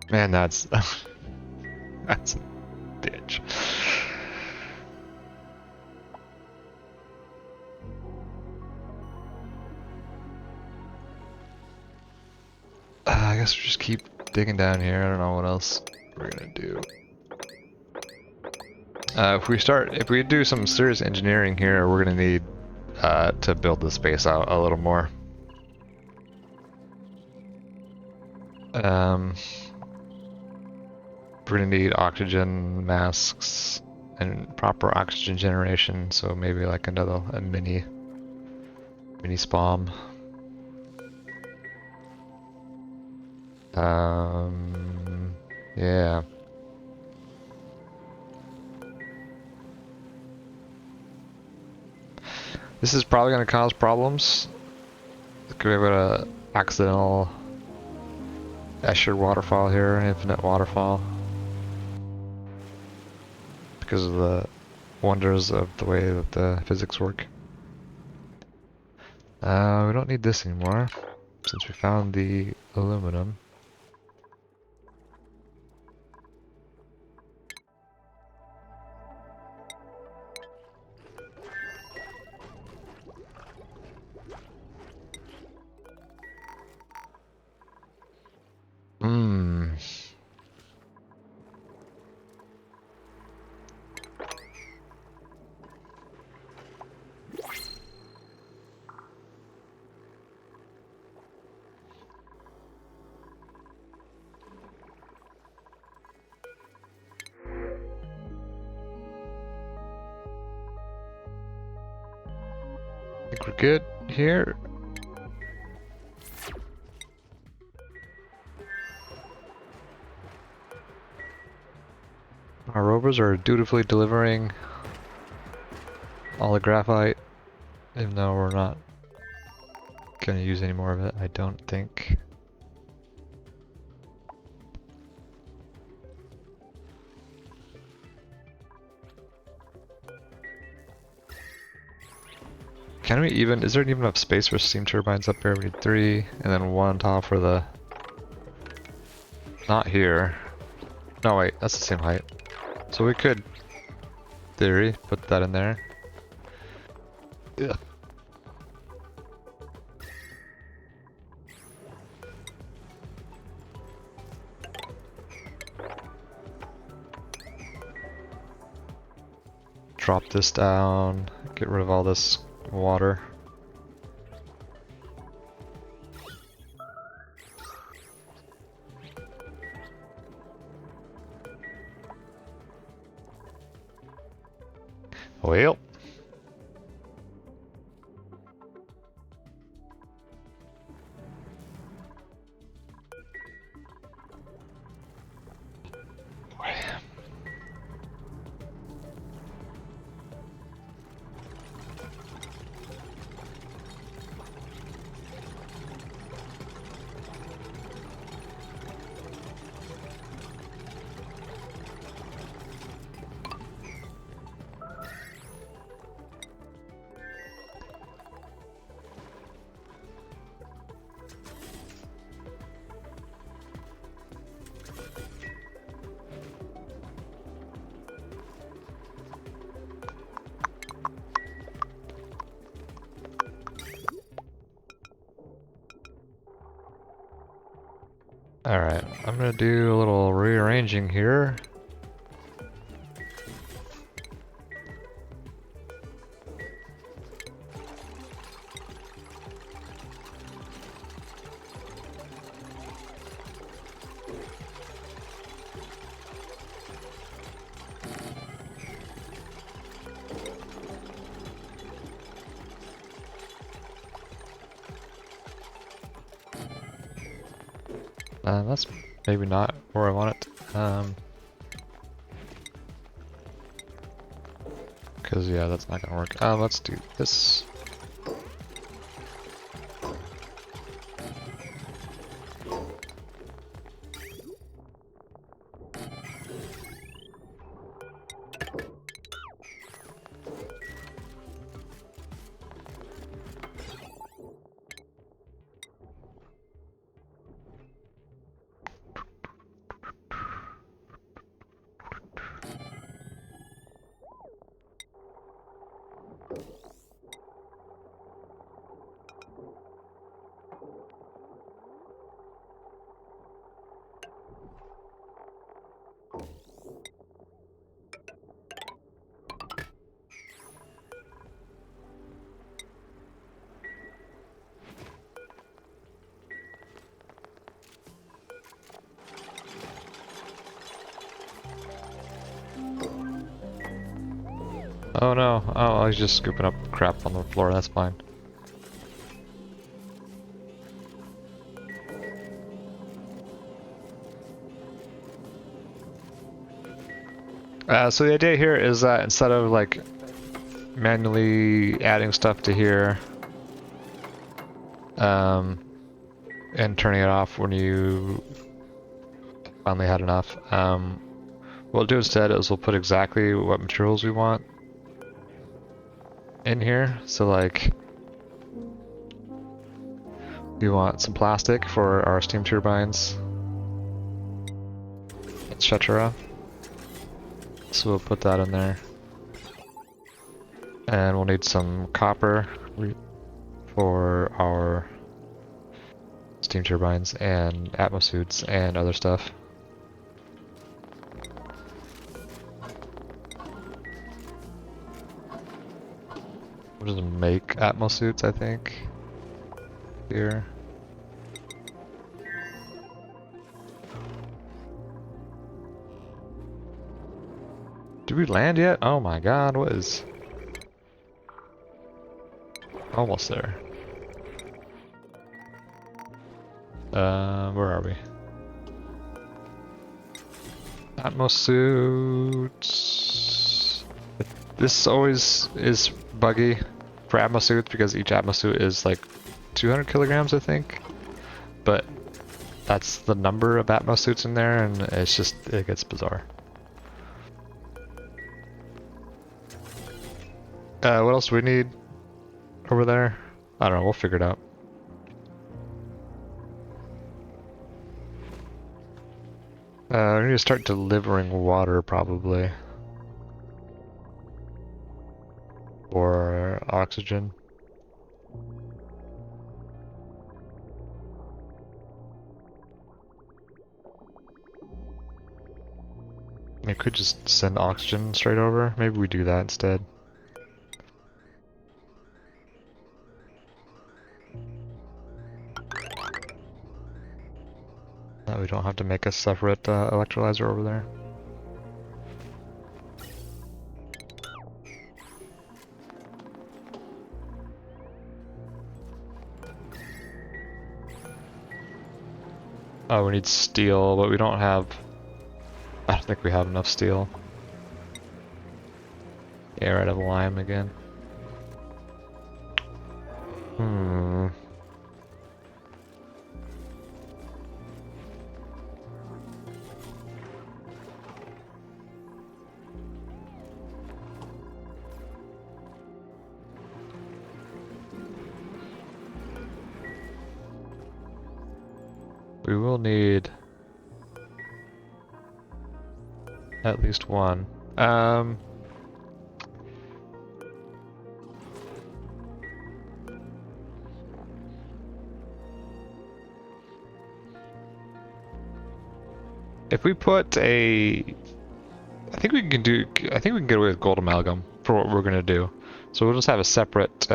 Man, that's that's a ditch. I guess we just keep digging down here. I don't know what else we're gonna do. If we do some serious engineering here, we're gonna need to build the space out a little more. We're gonna need oxygen masks and proper oxygen generation, so maybe like a mini spalm. Yeah. This is probably going to cause problems. Could we have a accidental Escher waterfall here, infinite waterfall? Because of the wonders of the way that the physics work. We don't need this anymore, since we found the aluminum. Hmm. think we're good here. Our rovers are dutifully delivering all the graphite, even though we're not gonna use any more of it, I don't think. Can we even, is there even enough space for steam turbines up here? We need 3, and then 1 on top for the, not here. No wait, that's the same height. So we could, theory, put that in there. Ugh. Drop this down, get rid of all this water. Well. Alright, I'm gonna do a little rearranging here. That's maybe not where I want it. Because yeah, that's not gonna work. Let's do this. Oh no, oh, I was just scooping up crap on the floor, that's fine. So the idea here is that instead of like manually adding stuff to here and turning it off when you finally had enough, what we'll do instead is we'll put exactly what materials we want in here. So like we want some plastic for our steam turbines, etc. So we'll put that in there. And we'll need some copper for our steam turbines and atmosuits and other stuff. We'll just make atmosuits, I think, here. Did we land yet? Oh my god, what is... Almost there. Where are we? Atmosuits. This always is buggy for atmosuits because each atmosuit is like 200 kilograms, I think. But that's the number of atmosuits in there, and it's just, it gets bizarre. What else do we need over there? I don't know, we'll figure it out. We need to start delivering water, probably. Or oxygen. We could just send oxygen straight over. Maybe we do that instead. That we don't have to make a separate electrolyzer over there. Oh, we need steel, but we don't have... I don't think we have enough steel. Yeah, right, of lime again. We will need at least one. If we put a... I think we can get away with gold amalgam for what we're gonna do. So we'll just have a separate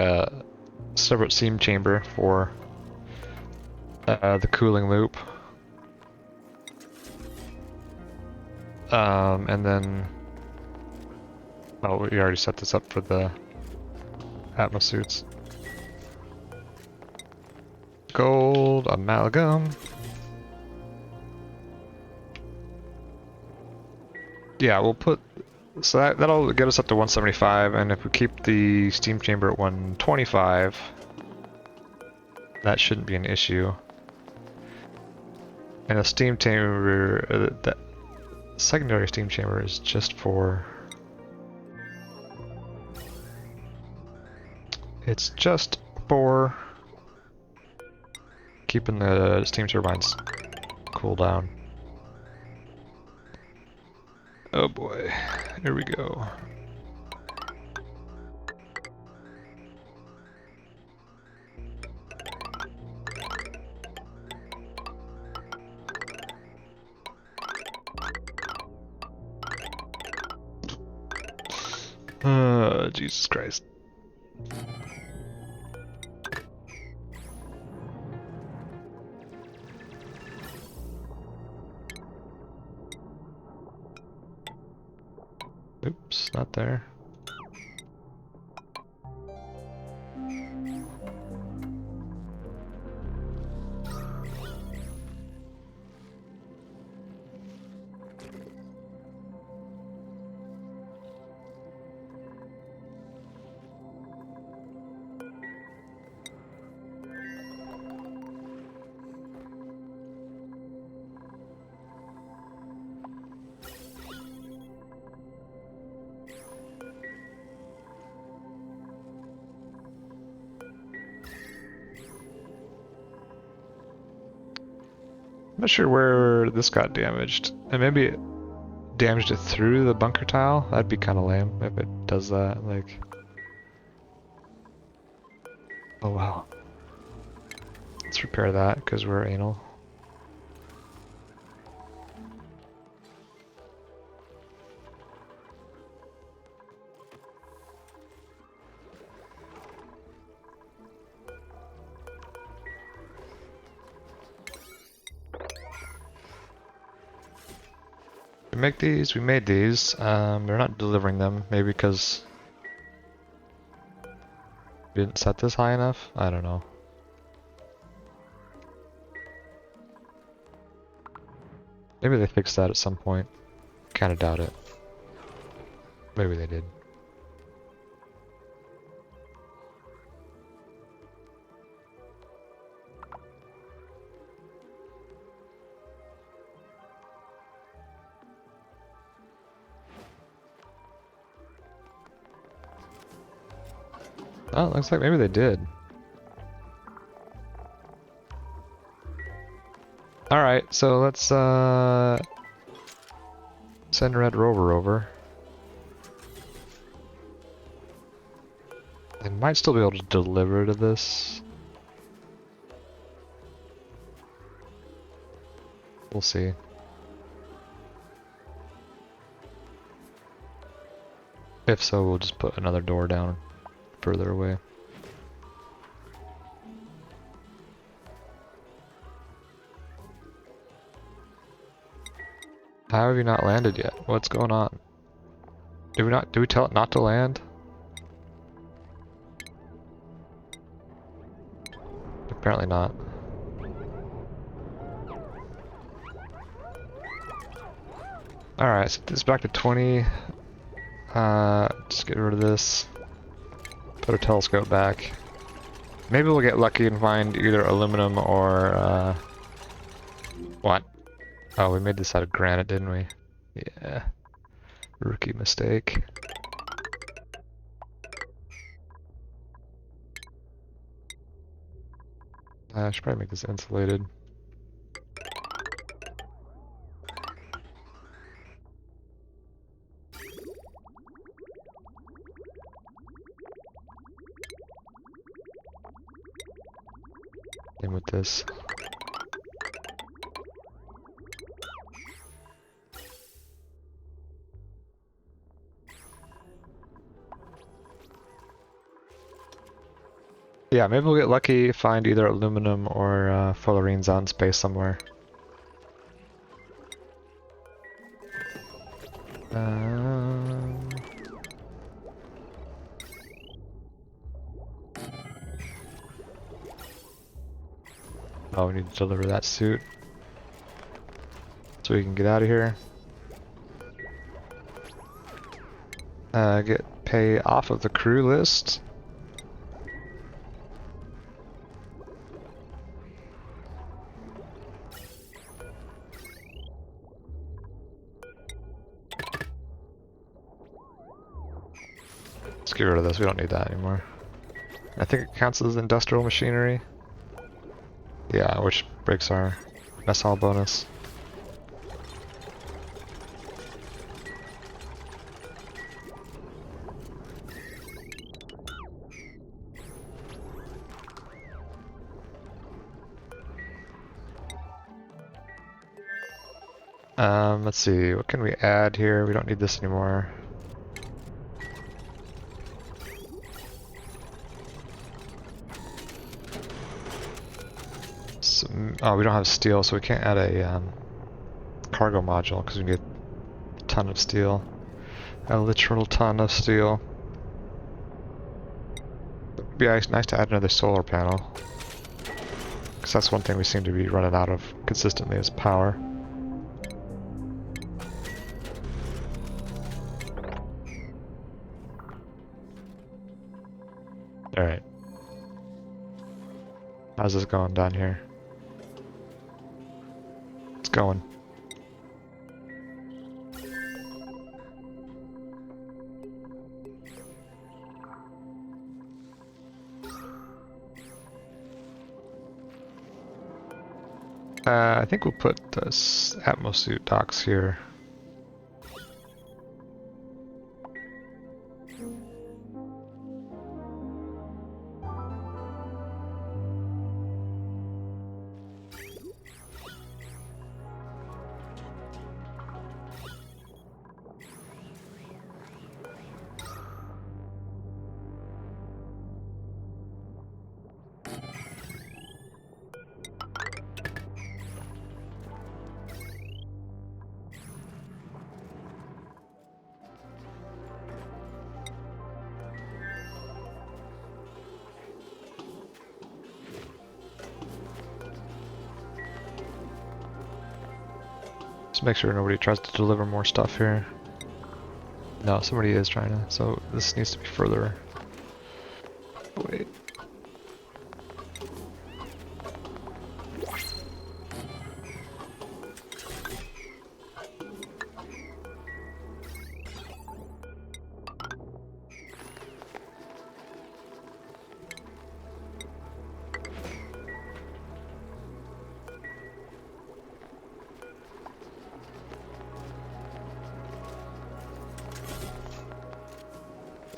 steam chamber for the cooling loop. And then... Oh, we already set this up for the atmosuits. Gold amalgam. Yeah, we'll put... So that'll get us up to 175, and if we keep the steam chamber at 125, that shouldn't be an issue. And a steam chamber, the secondary steam chamber is just for... It's just for keeping the steam turbines cool down. Oh boy, here we go. Jesus Christ. Oops, not there. I'm not sure where this got damaged. And maybe it damaged it through the bunker tile? That'd be kind of lame if it does that, like... Oh wow. Let's repair that, because we're anal. We make these, we made these. They're not delivering them, maybe because Didn't set this high enough? I don't know. Maybe they fixed that at some point. Kinda doubt it. Maybe they did. Oh, looks like maybe they did. Alright, so let's send Red Rover over. They might still be able to deliver to this. We'll see. If so, we'll just put another door down further away. How have you not landed yet? What's going on? Did we tell it not to land? Apparently not. Alright, so this is back to 20. Just get rid of this. Put a telescope back. Maybe we'll get lucky and find either aluminum or, what? Oh, we made this out of granite, didn't we? Yeah. Rookie mistake. I should probably make this insulated. Same with this. Yeah, maybe we'll get lucky, find either aluminum or fullerenes out in space somewhere. Oh, we need to deliver that suit so we can get out of here. Get pay off of the crew list. Let's get rid of this, we don't need that anymore. I think it counts as industrial machinery. Yeah, which breaks our mess hall bonus. Let's see, what can we add here? We don't need this anymore. Oh, we don't have steel, so we can't add a cargo module because we need a ton of steel. A literal ton of steel. It'd be nice to add another solar panel. Because that's one thing we seem to be running out of consistently is power. Alright. How's this going down here? It's going. I think we'll put this atmosuit docks here. Just make sure nobody tries to deliver more stuff here. No, somebody is trying to, so this needs to be further away.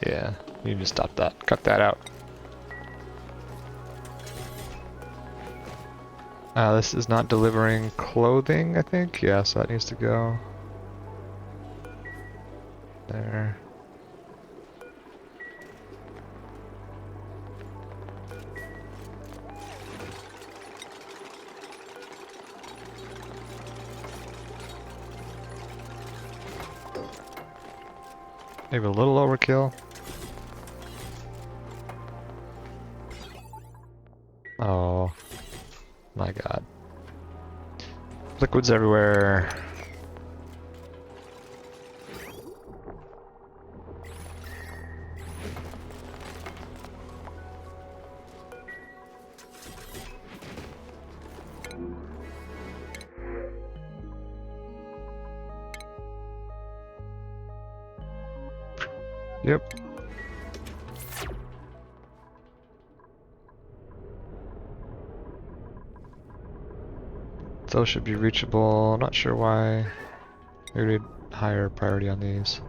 Yeah, you need to stop that. Cut that out. This is not delivering clothing, I think. Yeah, so that needs to go there. Maybe a little overkill. Oh my god. Liquids everywhere. Yep. Those should be reachable. I'm not sure why. We need higher priority on these.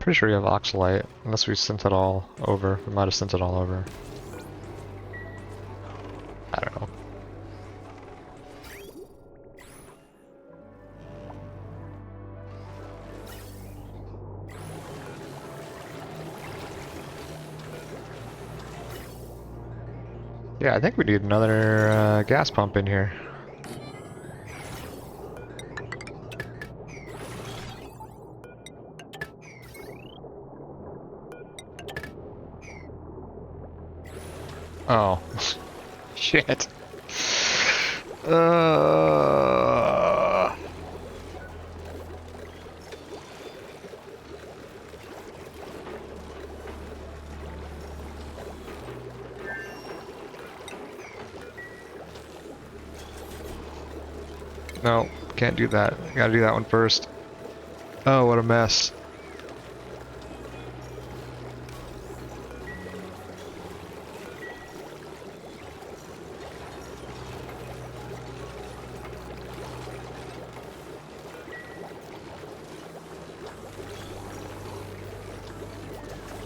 Pretty sure you have oxalite, unless we sent it all over. We might have sent it all over. I don't know. Yeah, I think we need another gas pump in here. Oh. Shit. No, can't do that. Gotta do that one first. Oh, what a mess.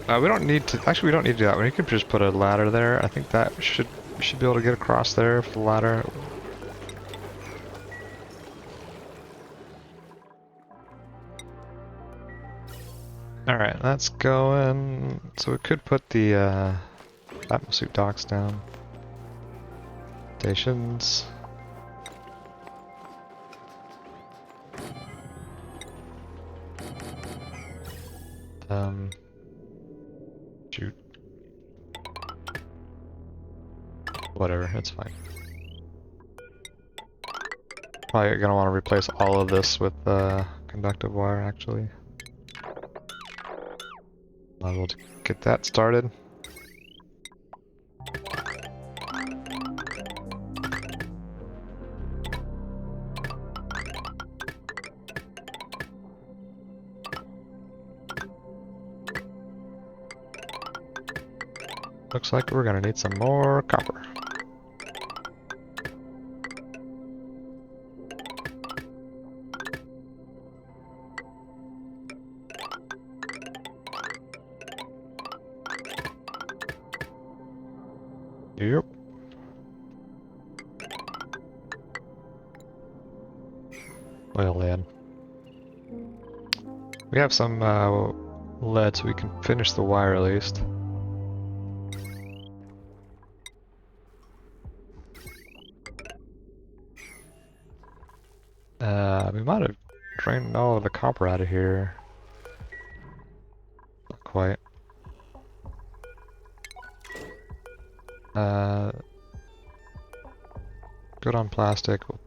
We don't need to, actually we don't need to do that. We can just put a ladder there. I think that we should be able to get across there for the ladder. Alright, let's go in. So we could put the atmosphere docks down. Stations. Shoot. Whatever, it's fine. Probably gonna want to replace all of this with conductive wire, actually. Might as well get that started. Looks like we're gonna need some more copper. Yep. Well then. We have some lead, so we can finish the wire at least. We might have drained all of the copper out of here. Not quite. Good on plastic. We'll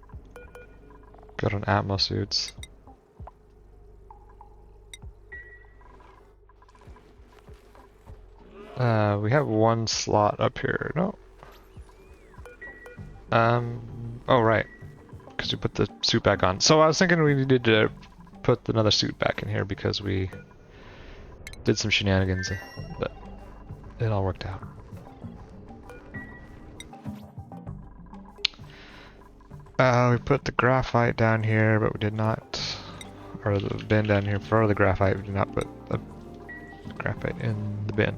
Got on Atmo suits. We have one slot up here. No. Oh right. Because we put the suit back on. So I was thinking we needed to put another suit back in here because we did some shenanigans, but it all worked out. We put the graphite down here, but we did not, or the bin down here for the graphite, we did not put the graphite in the bin.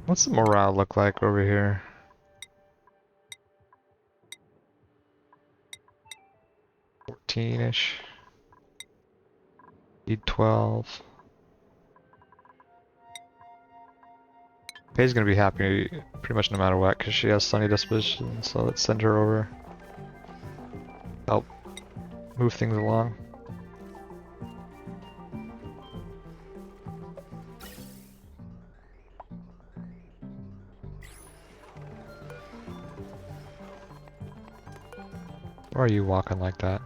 What's the morale look like over here? ish. Need 12. Paige's gonna be happy pretty much no matter what, because she has sunny disposition, so let's send her over. Help move things along. Why are you walking like that?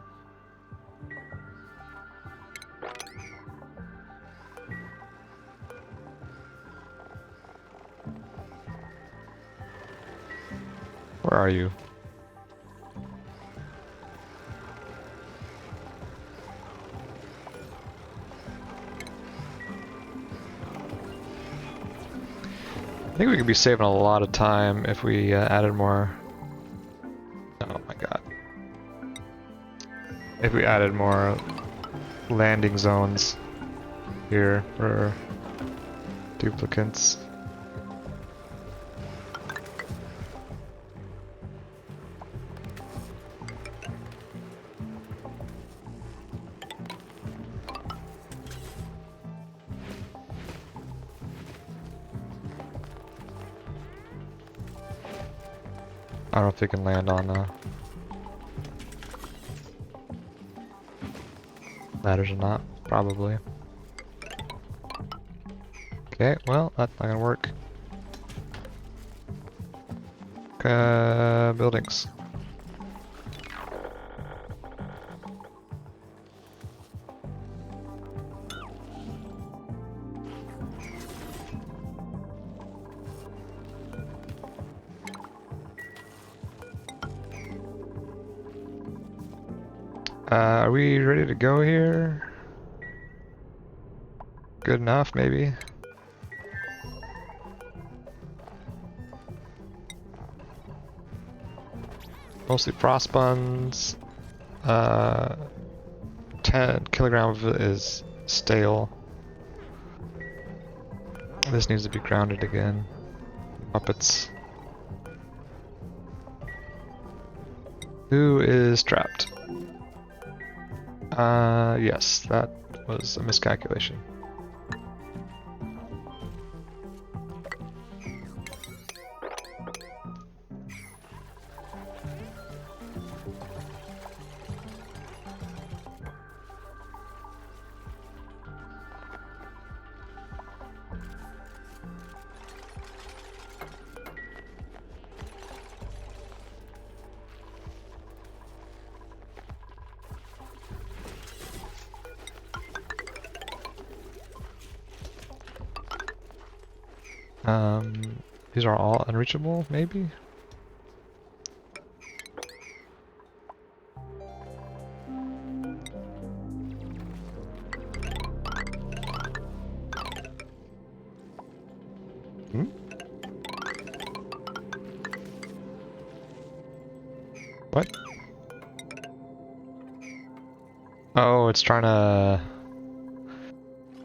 Where are you? I think we could be saving a lot of time if we added more. Oh my god. If we added more landing zones here for duplicates. I don't know if they can land on ladders or not. Probably. Okay, well, that's not gonna work. Buildings. Are we ready to go here? Good enough, maybe? Mostly frost buns. 10 kilograms of it is stale. This needs to be grounded again. Puppets. Who is trapped? Yes, that was a miscalculation. These are all unreachable, maybe? Hmm? What? Oh, it's trying to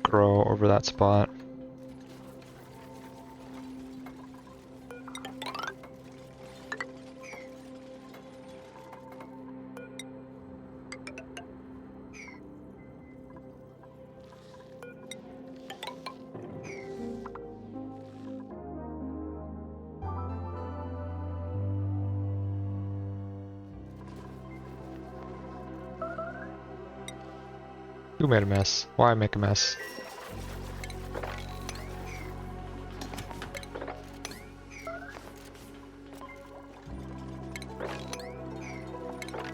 grow over that spot. Who made a mess? Why make a mess?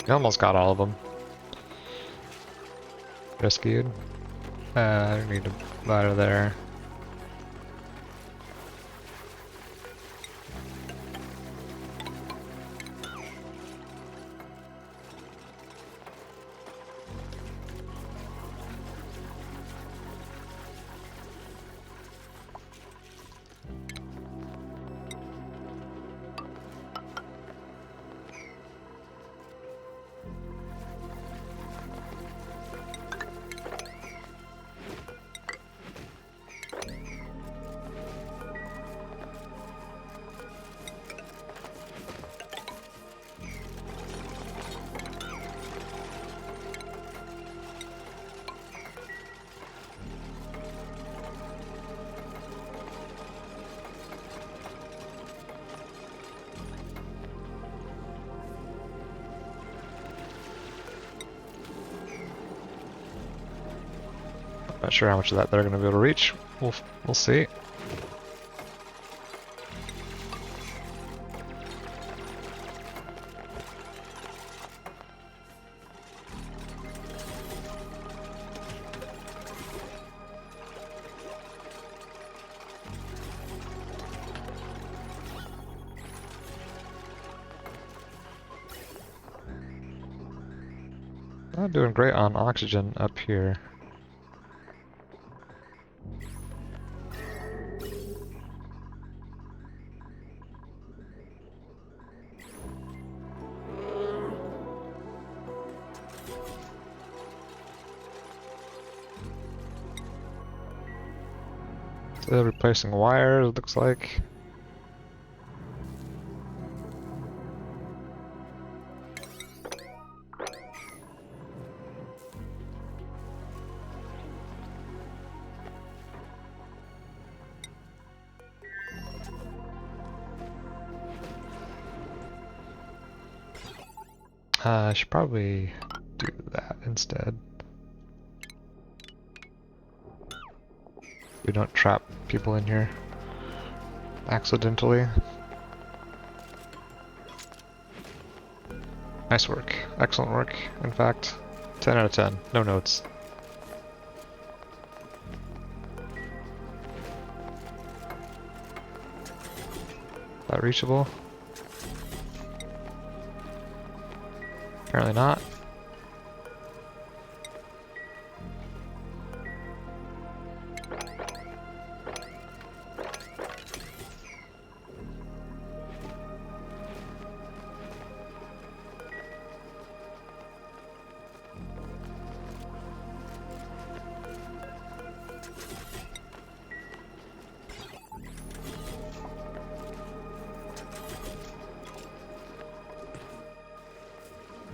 You almost got all of them. Rescued. I don't need a ladder there. Not sure how much of that they're going to be able to reach. We'll see. Not doing great on oxygen up here. Still replacing wires, it looks like. I should probably do that instead. We don't trap people in here accidentally. Nice work. Excellent work, in fact. 10 out of 10. No notes. Is that reachable? Apparently not.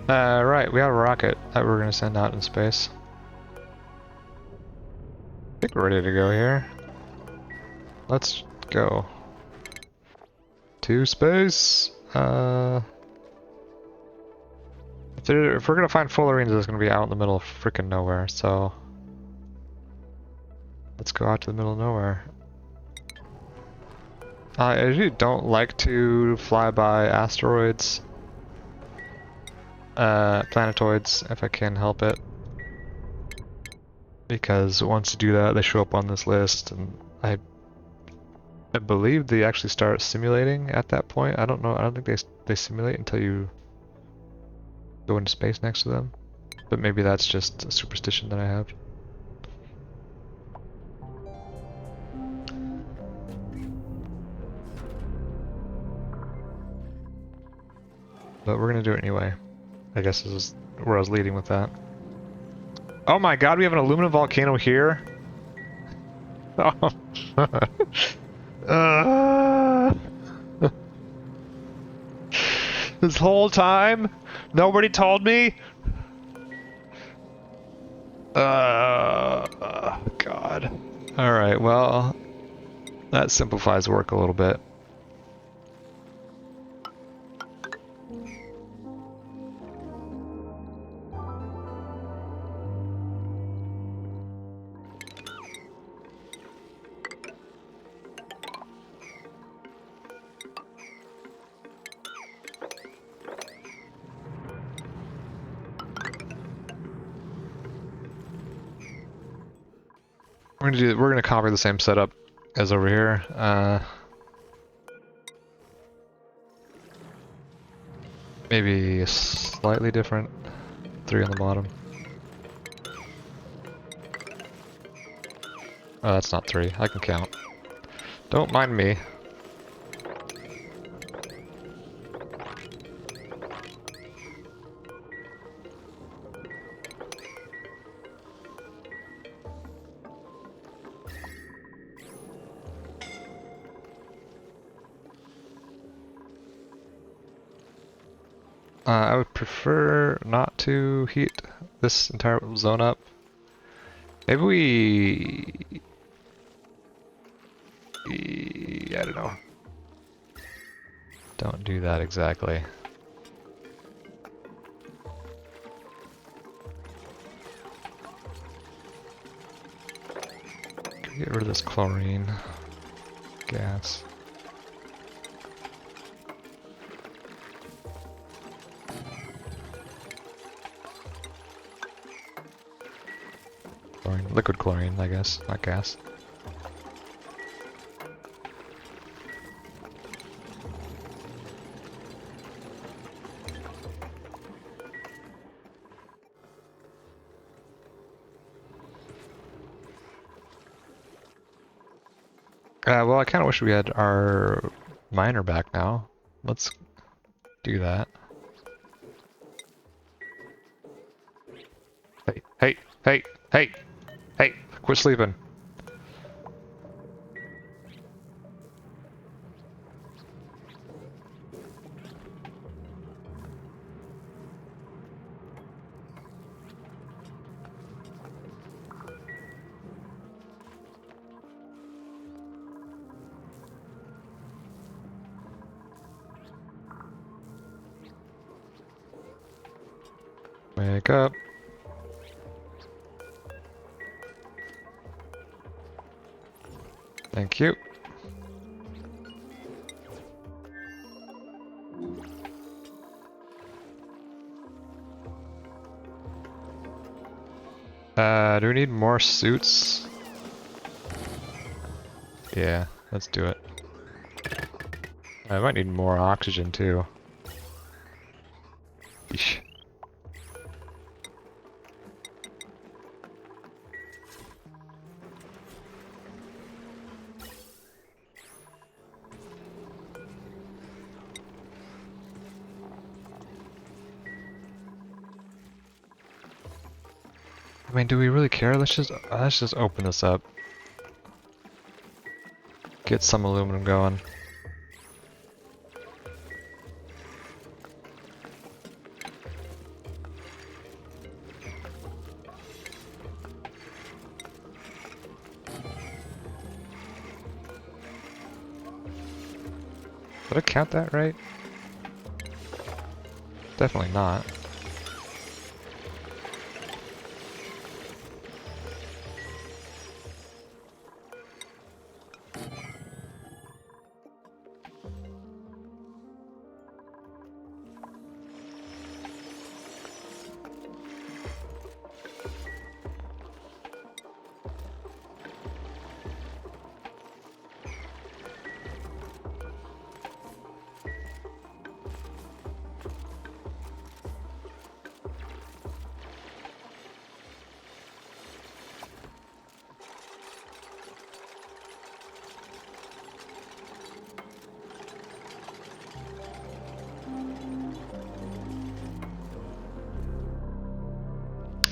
Right, we have a rocket that we're gonna send out in space. I think we're ready to go here. Let's go. To space! If we're gonna find fullerenes, it's gonna be out in the middle of frickin' nowhere, so... Let's go out to the middle of nowhere. I usually don't like to fly by asteroids. Planetoids, if I can help it. Because once you do that, they show up on this list, and I believe they actually start simulating at that point. I don't know, I don't think they simulate until you go into space next to them. But maybe that's just a superstition that I have. But we're gonna do it anyway. I guess this is where I was leading with that. Oh my god, we have an aluminum volcano here? Oh. This whole time? Nobody told me? God. Alright, well, that simplifies work a little bit. We're gonna copy the same setup as over here. Maybe slightly different. 3 on the bottom. Oh, that's not 3. I can count. Don't mind me. I would prefer not to heat this entire zone up. Maybe I don't know. Don't do that exactly. Get rid of this chlorine gas. Chlorine, liquid chlorine, I guess, not gas. Well, I kind of wish we had our miner back now. Let's do that. Hey, hey, hey, hey, hey, quit sleeping. Wake up. Thank you. Do we need more suits? Yeah, let's do it. I might need more oxygen too. Eesh. I mean, do we really care? Let's just open this up. Get some aluminum going. Did I count that right? Definitely not.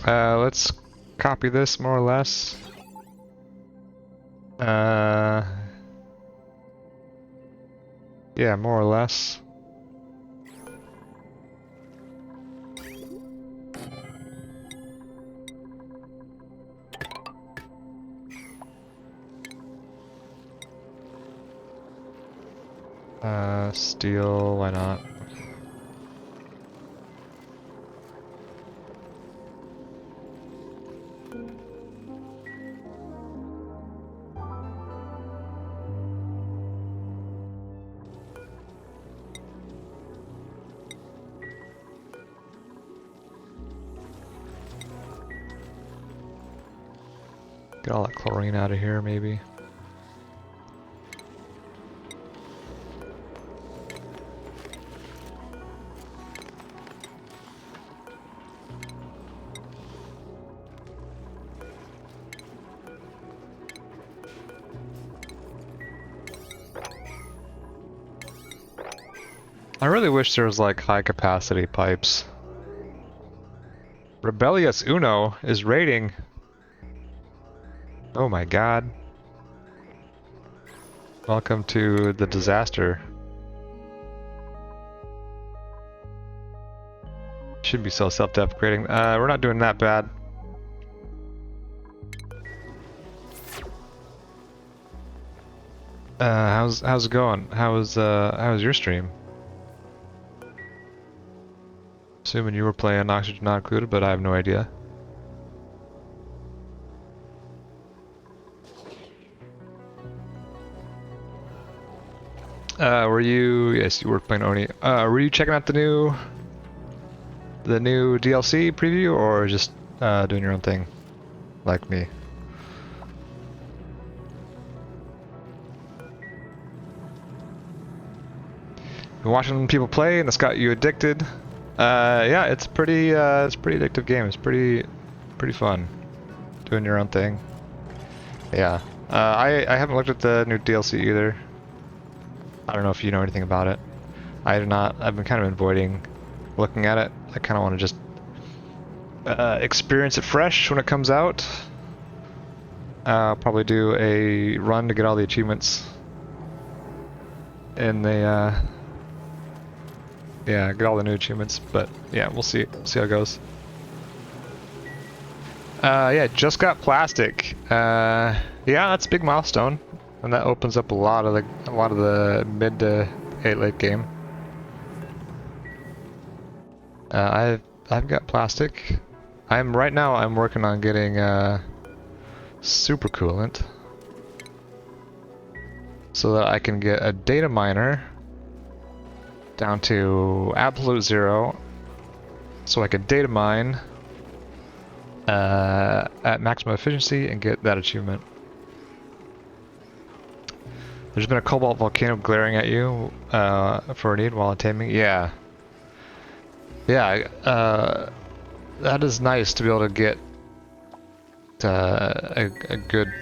Let's copy this more or less. Yeah, more or less. Steel, why not? Get all that chlorine out of here, maybe. I really wish there was like high capacity pipes. Rebellious Uno is raiding. Oh my god. Welcome to the disaster. Should be so self-deprecating. We're not doing that bad. How's it going? How's your stream? Assuming you were playing Oxygen Not Included, but I have no idea. Were you? Yes, you were playing Oni. Were you checking out the new DLC preview, or just doing your own thing, like me? Been watching people play, and it's got you addicted. Yeah, it's a pretty addictive game. It's pretty fun, doing your own thing. Yeah, I haven't looked at the new DLC either. I don't know if you know anything about it. I do not. I've been kind of avoiding looking at it. I kind of want to just experience it fresh when it comes out. I'll probably do a run to get all the achievements in the yeah, get all the new achievements, but yeah, we'll see how it goes. Yeah, just got plastic. Yeah, that's a big milestone, and that opens up a lot of the mid to late game. I've got plastic. Right now I'm working on getting super coolant, so that I can get a data miner down to absolute 0, so I can data mine at maximum efficiency and get that achievement. There's been a cobalt volcano glaring at you for a need while taming. Yeah. Yeah, that is nice to be able to get a good,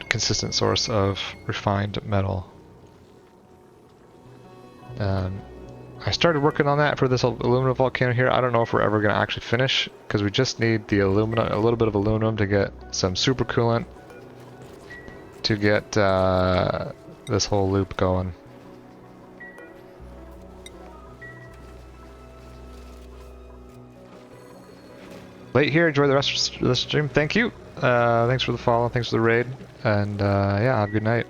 consistent source of refined metal. I started working on that for this aluminum volcano here. I don't know if we're ever going to actually finish, because we just need the aluminum, a little bit of aluminum to get some super coolant to get this whole loop going. Late here, enjoy the rest of the stream. Thank you. Thanks for the follow, thanks for the raid, and yeah, have a good night.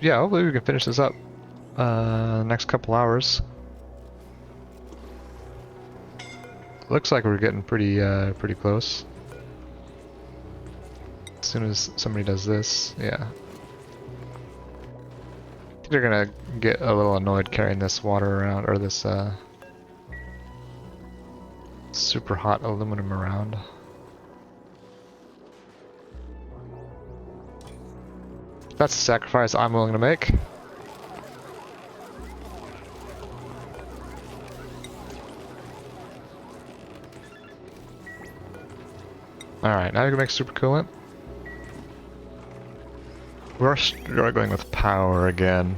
Hopefully we can finish this up the next couple hours. Looks like we're getting pretty close. As soon as somebody does this, yeah. I think they're gonna get a little annoyed carrying this water around, or this super hot aluminum around. That's a sacrifice I'm willing to make. Alright, now you can make super coolant. We're struggling with power again.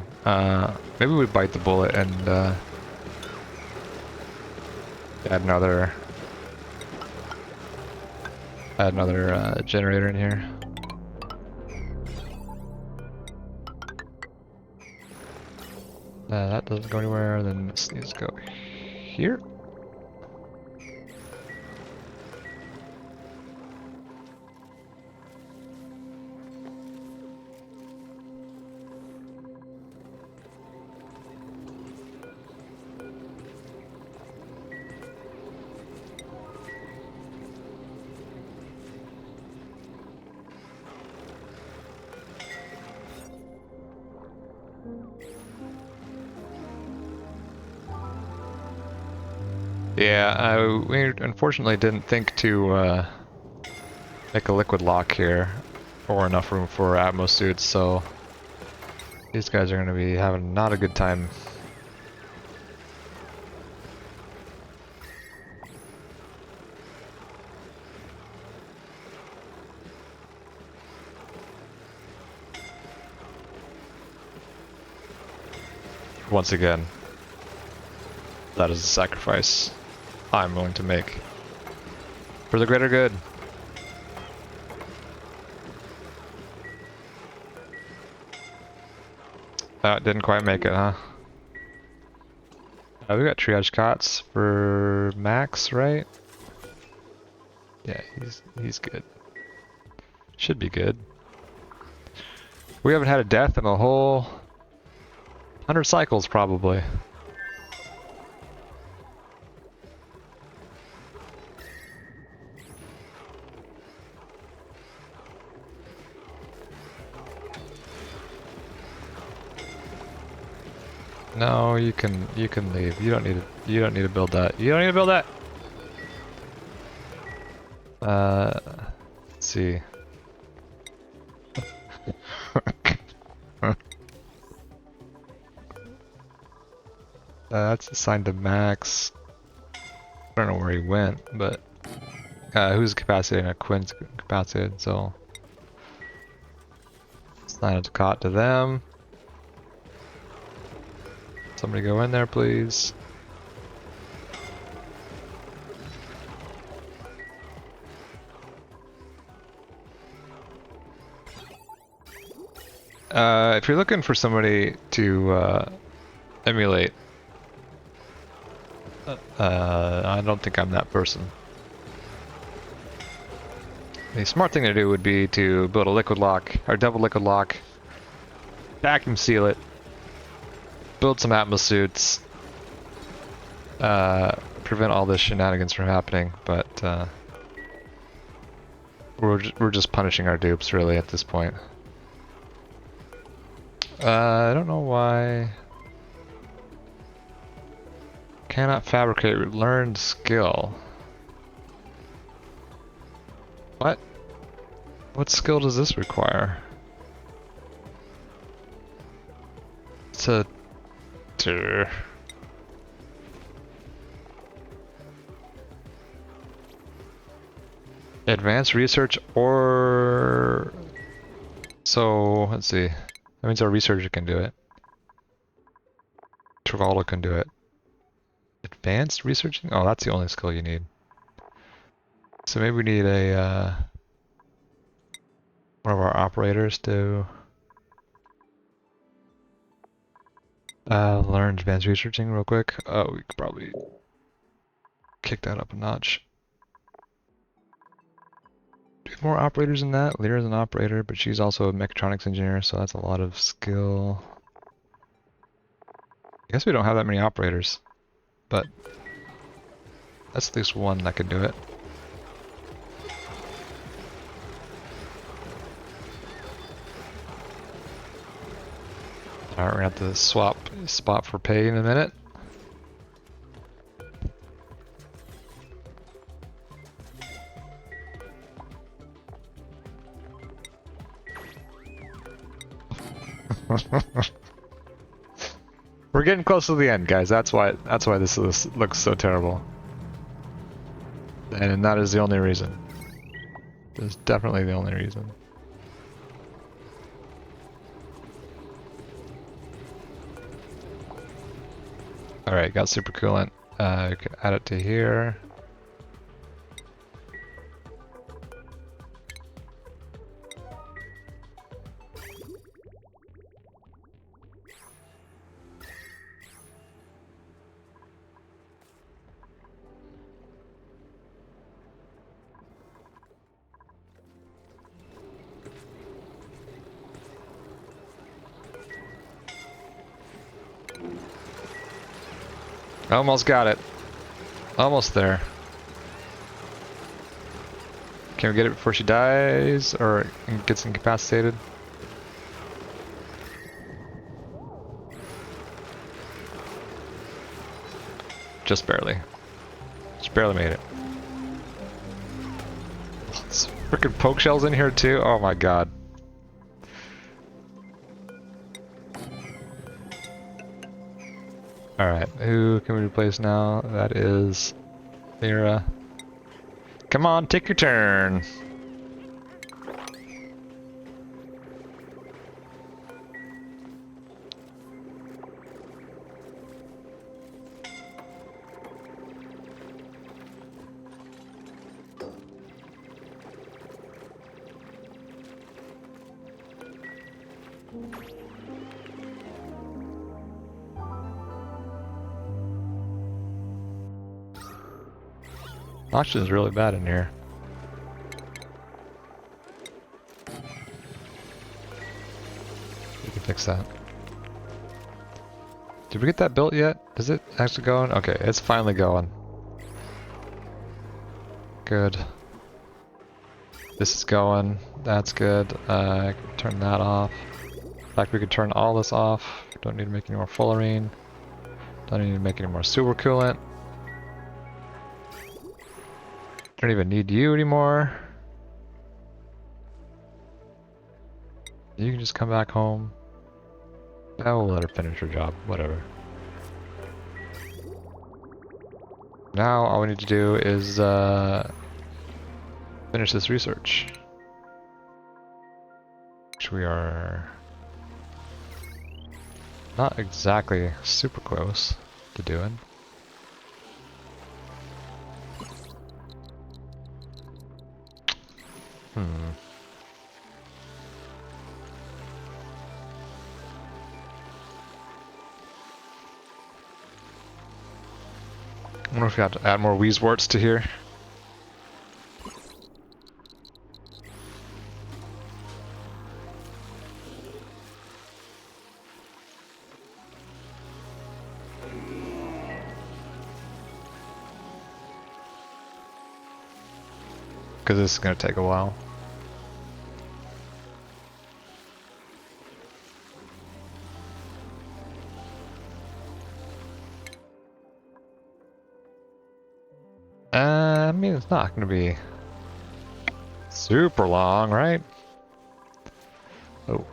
Maybe we bite the bullet and add another generator in here. That doesn't go anywhere, then this needs to go here. Yeah, we unfortunately didn't think to make a liquid lock here, or enough room for Atmos suits, so these guys are going to be having not a good time. Once again, that is a sacrifice I'm willing to make for the greater good. That didn't quite make it, huh? We got triage cots for Max, right? Yeah, he's good. Should be good. We haven't had a death in a whole 100 cycles, probably. No, you can leave. You don't need to build that. You don't need to build that. Let's see. That's assigned to Max. I don't know where he went, but who's capacitating? Quinn's capacitated, so assign a cot to them. Somebody go in there, please. If you're looking for somebody to emulate, I don't think I'm that person. The smart thing to do would be to build a liquid lock, or double liquid lock, vacuum seal it, build some Atmos suits, prevent all this shenanigans from happening, but we're just punishing our dupes, really, at this point. I don't know why. Cannot fabricate learned skill. What? What skill does this require? It's a... Advanced research or... So, let's see. That means our researcher can do it. Travolta can do it. Advanced researching? Oh, that's the only skill you need. So maybe we need a one of our operators to learn advanced researching real quick. Oh, we could probably kick that up a notch. Do we have more operators than that? Lyra's an operator, but she's also a mechatronics engineer, so that's a lot of skill. I guess we don't have that many operators, but that's at least one that could do it. Alright, we're gonna have to swap spot for pay in a minute. We're getting close to the end, guys. That's why this looks so terrible. And that is the only reason. That's definitely the only reason. Alright, got super coolant. We can add it to here. Almost got it. Almost there. Can we get it before she dies or gets incapacitated? Just barely. Just barely made it. There's freaking poke shells in here too. Oh my god. Alright, who can we replace now? That is Lyra. Come on, take your turn. Oxygen's really bad in here. We can fix that. Did we get that built yet? Is it actually going? Okay, it's finally going. Good. This is going. That's good. I can turn that off. In fact, we could turn all this off. Don't need to make any more fullerene. Don't need to make any more sewer coolant. Don't even need you anymore. You can just come back home. Now we'll let her finish her job, whatever. Now all we need to do is finish this research. Which we are not exactly super close to doing. I wonder if we have to add more Wheezeworts to here. Because this is going to take a while. I mean, it's not going to be super long, right? Oh.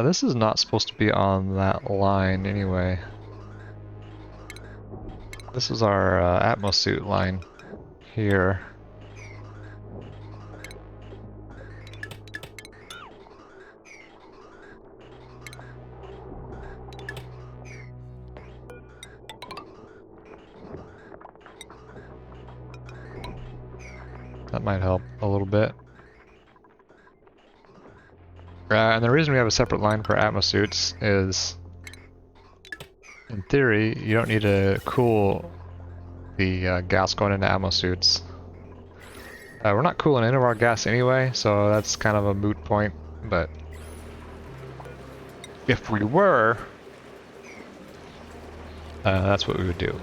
This is not supposed to be on that line anyway. This is our atmosuit line here. That might help a little bit. And the reason we have a separate line for atmosuits is, in theory, you don't need to cool the gas going into atmosuits. We're not cooling any of our gas anyway, so that's kind of a moot point, but if we were, that's what we would do.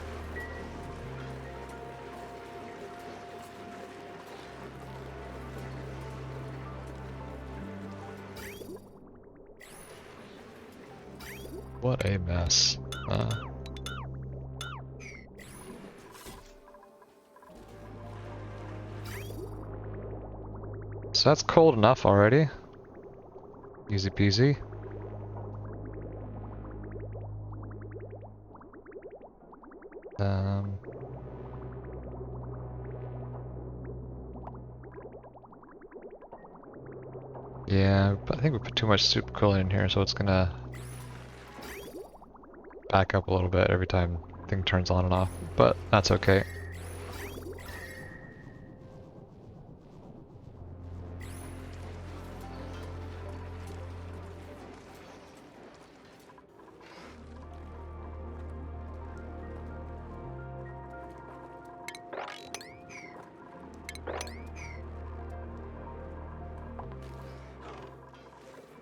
What a mess. So that's cold enough already. Easy peasy. Yeah, but I think we put too much super coolant in here, so it's gonna back up a little bit every time the thing turns on and off, but that's okay.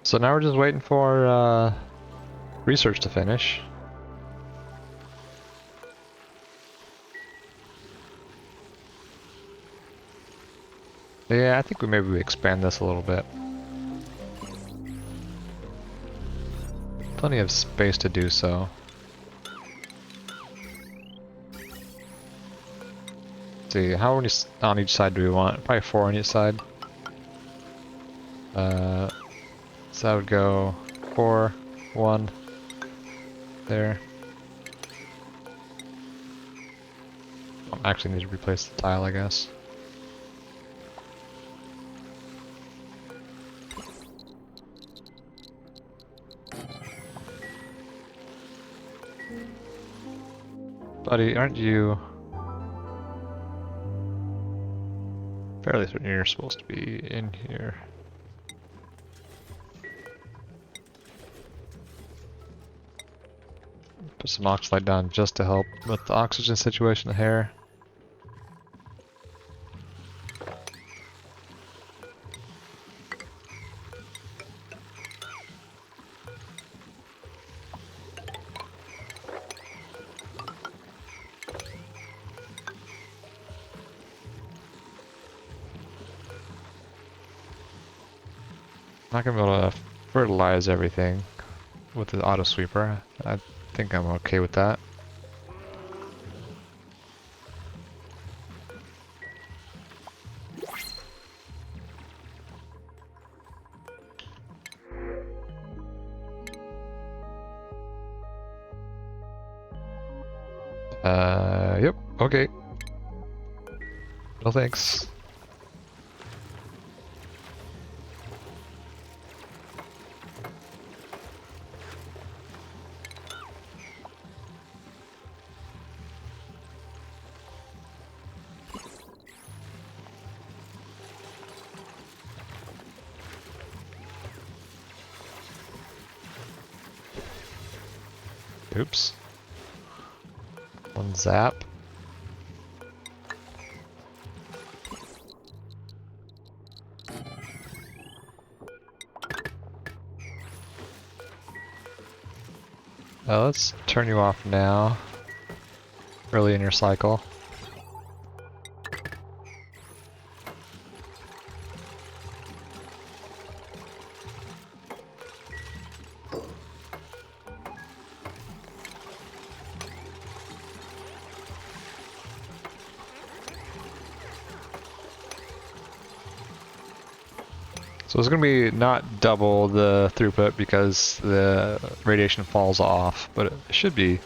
So now we're just waiting for research to finish. Yeah, I think maybe we expand this a little bit. Plenty of space to do so. Let's see, how many on each side do we want? Probably 4 on each side. So that would go 4, 1, there. I actually need to replace the tile, I guess. Buddy, aren't you fairly certain you're supposed to be in here? Put some oxalate down just to help with the oxygen situation here. Not gonna be able to fertilize everything with the auto sweeper. I think I'm okay with that. Yep, okay. No thanks. Oops. One zap. Let's turn you off now. Early in your cycle. So it's going to be not double the throughput because the radiation falls off, but it should be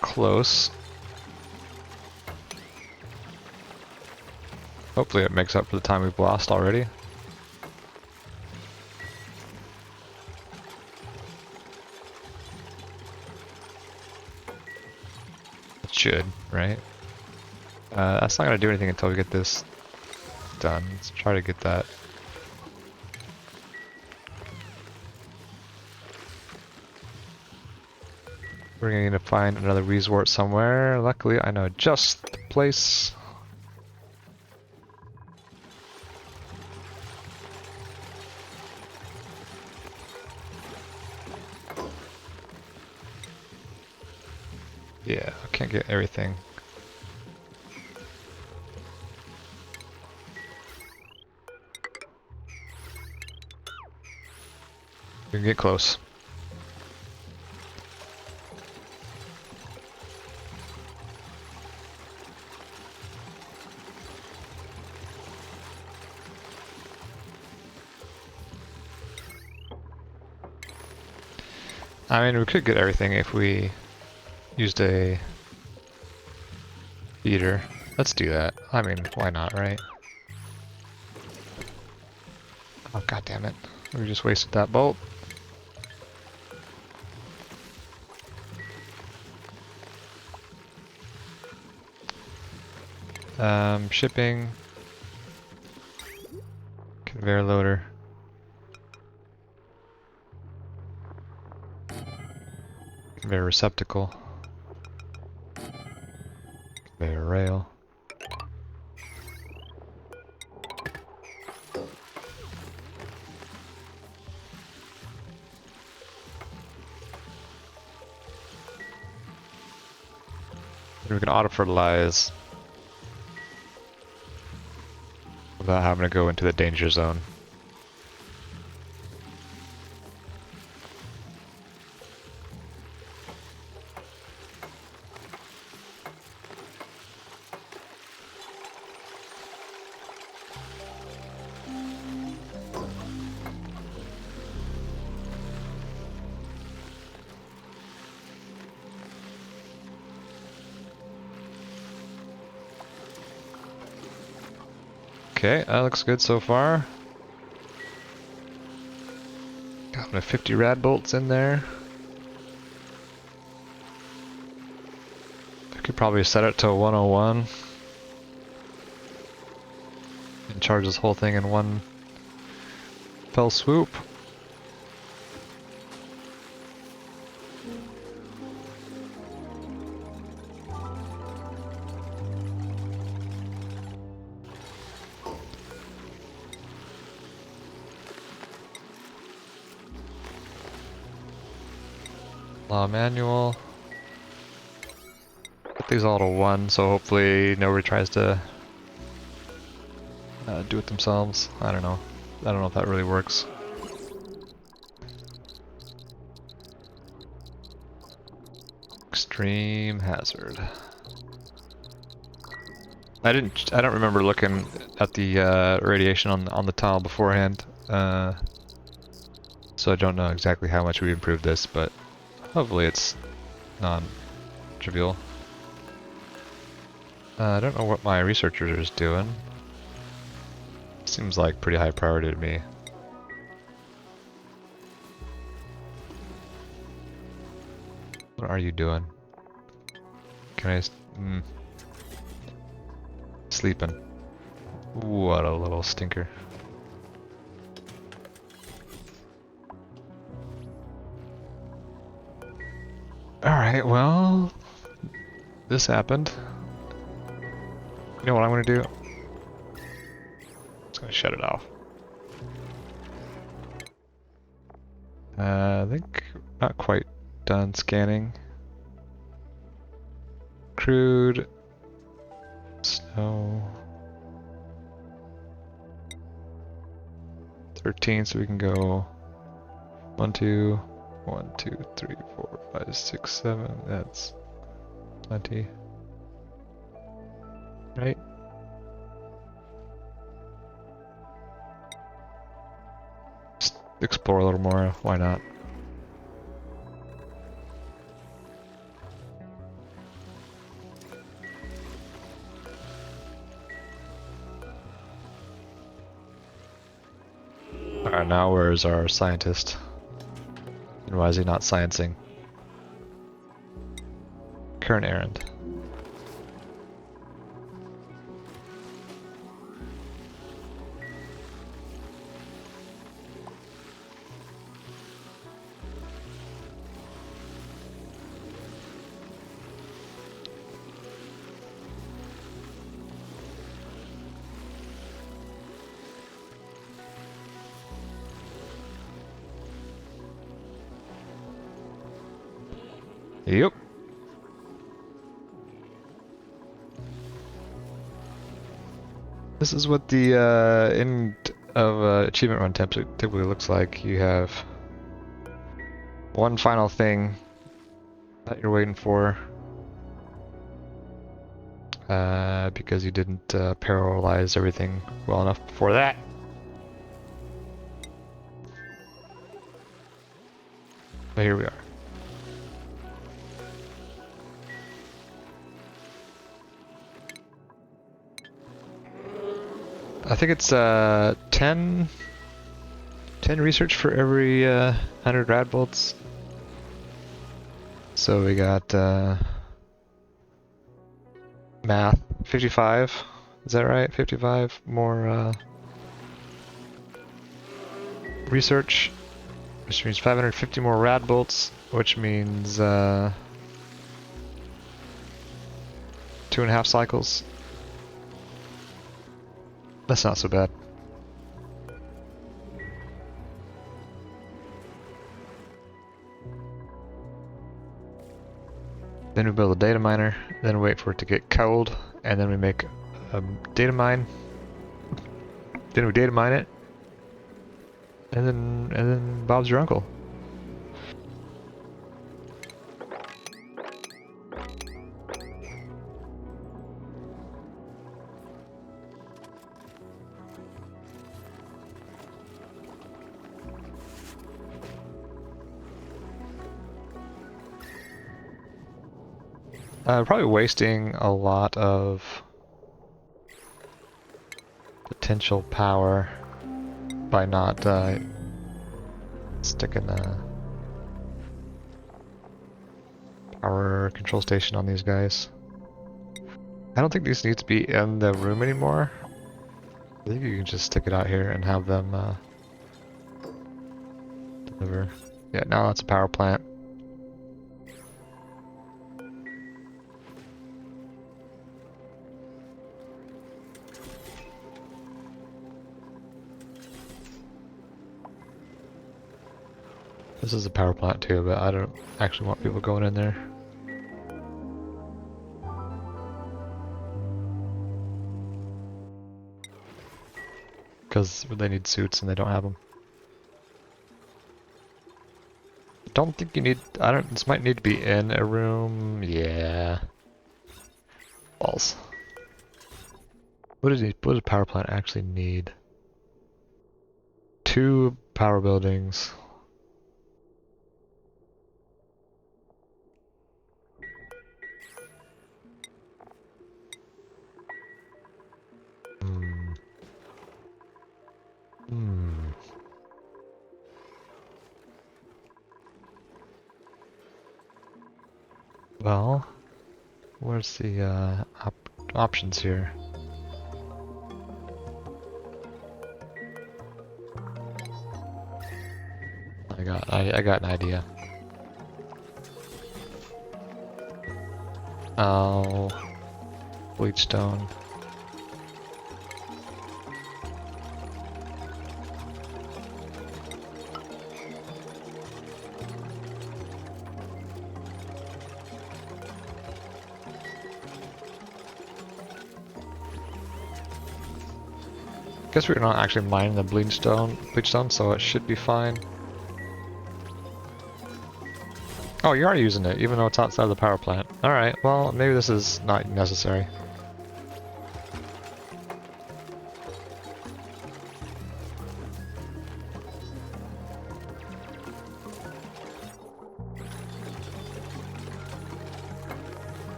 close. Hopefully it makes up for the time we've lost already. It should, right? That's not going to do anything until we get this done. Let's try to get that. We're going to need to find another resort somewhere. Luckily, I know just the place. Yeah, I can't get everything. We can get close. I mean, we could get everything if we used a feeder. Let's do that. I mean, why not, right? Oh, god damn it. We just wasted that bolt. Shipping. Conveyor loader. Conveyor receptacle. Conveyor rail. We can auto-fertilize without having to go into the danger zone. Okay, that looks good so far. Got my 50 rad bolts in there. I could probably set it to 101 and charge this whole thing in one fell swoop. Law manual. Put these all to 1, so hopefully nobody tries to do it themselves. I don't know. I don't know if that really works. Extreme hazard. I don't remember looking at the radiation on the tile beforehand, so I don't know exactly how much we improved this, but hopefully it's non-trivial. I don't know what my researcher is doing. Seems like pretty high priority to me. What are you doing? Can I... Sleeping. What a little stinker. Alright, well... This happened. You know what I'm gonna do? I'm just gonna shut it off. I think not quite done scanning. Crude. Snow. 13, so we can go 1, 2, 1, 2, 3, 4, 5, 6, 7. That's 20. Right? Just explore a little more, why not? Alright, now where's our scientist? And why is he not sciencing? Current errand. Yep. This is what the end of achievement run typically looks like. You have one final thing that you're waiting for because you didn't parallelize everything well enough before that. But here we are. I think it's 10 research for every 100 rad bolts. So we got math 55. Is that right? 55 more research, which means 550 more rad bolts, which means 2.5 cycles. That's not so bad. Then we build a data miner, then wait for it to get cold, and then we make a data mine. Then we data mine it, and then Bob's your uncle. Probably wasting a lot of potential power by not sticking a power control station on these guys. I don't think these need to be in the room anymore. I think you can just stick it out here and have them deliver. Yeah, now that's a power plant. This is a power plant too, but I don't actually want people going in there. Because they need suits and they don't have them. Don't think you need, this might need to be in a room, yeah. Balls. What does a power plant actually need? 2 power buildings. Well, where's the options here? I got an idea. Oh, bleachstone. Guess we're not actually mining the bleachstone, so it should be fine. Oh, you are using it, even though it's outside of the power plant. Alright, well, maybe this is not necessary.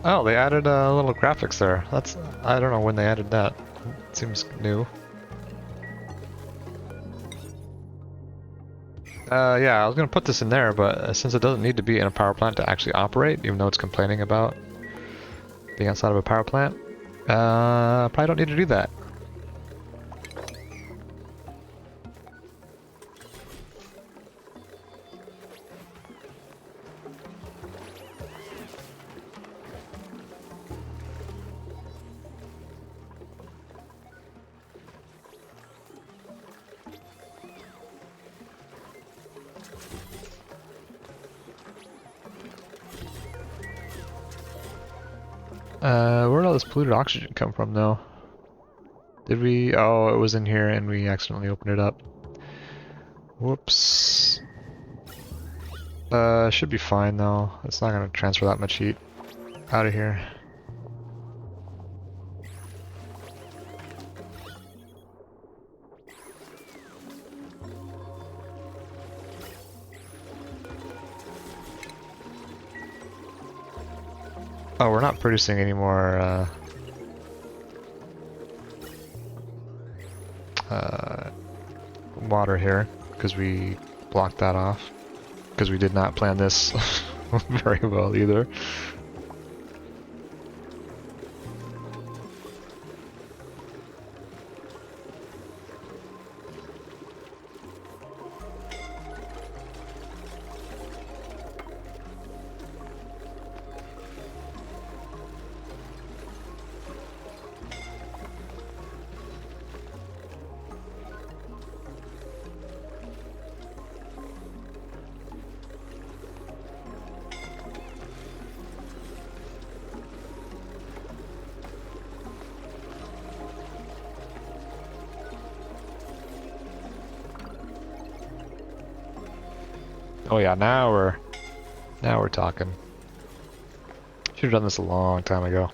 Oh, they added a little graphics there. I don't know when they added that. It seems new. Yeah, I was gonna put this in there, but since it doesn't need to be in a power plant to actually operate, even though it's complaining about being outside of a power plant, probably don't need to do that. Where did all this polluted oxygen come from, though? Did we? Oh, it was in here and we accidentally opened it up. Whoops. Should be fine, though. It's not gonna transfer that much heat out of here. Oh, we're not producing any more water here because we blocked that off because we did not plan this very well either. Oh yeah, now we're talking. Should have done this a long time ago.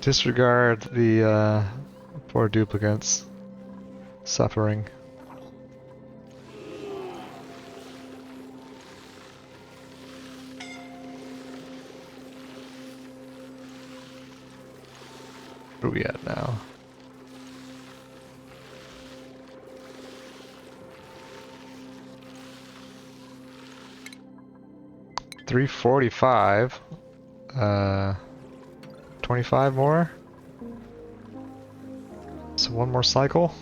Disregard the poor duplicates suffering. Where are we at now? $345. 25 more. So one more cycle.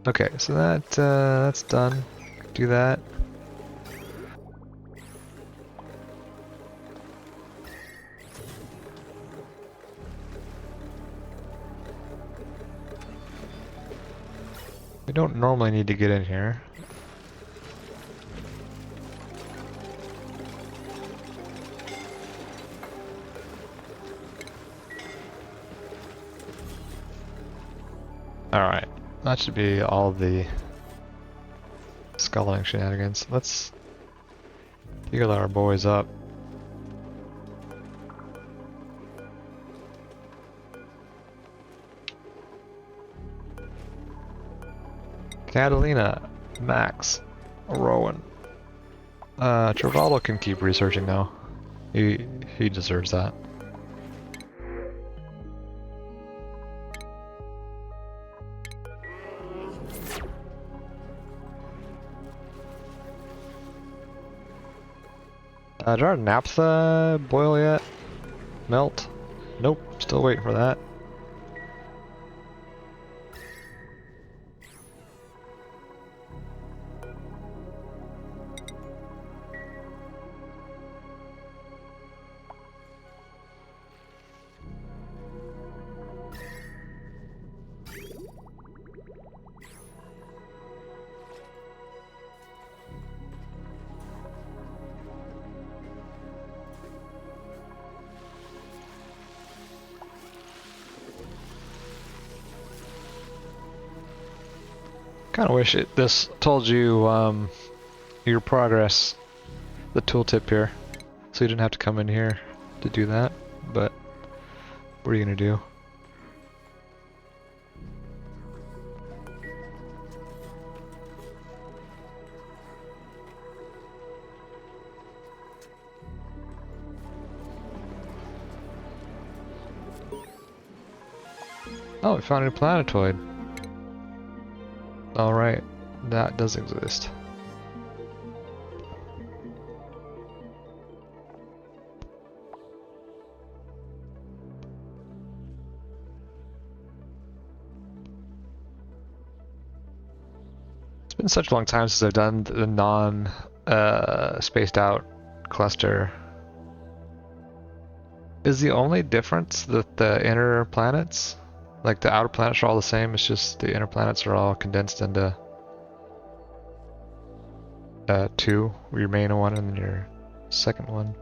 Okay, so that's done. Do that. We don't normally need to get in here. Alright, that should be all the sculling shenanigans. Let's heal our boys up. Catalina, Max, Rowan. Travallo can keep researching now. He deserves that. Did our naphtha boil yet? Melt? Nope, still waiting for that. Kind of wish this told you your progress, the tooltip here, so you didn't have to come in here to do that, but what are you gonna do? Oh, we found a planetoid. Alright, that does exist. It's been such a long time since I've done the spaced out cluster. Is the only difference that the inner planets, like the outer planets are all the same, it's just the inner planets are all condensed into two, your main one and then your second one.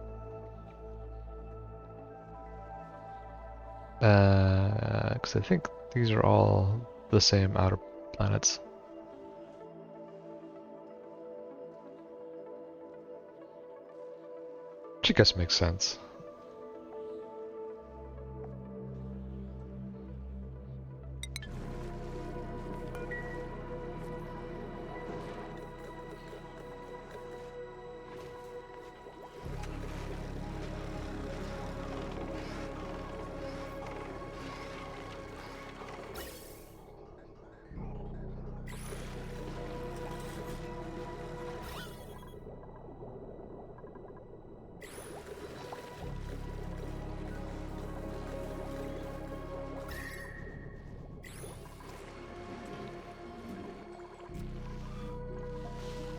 Because I think these are all the same outer planets. Which I guess makes sense.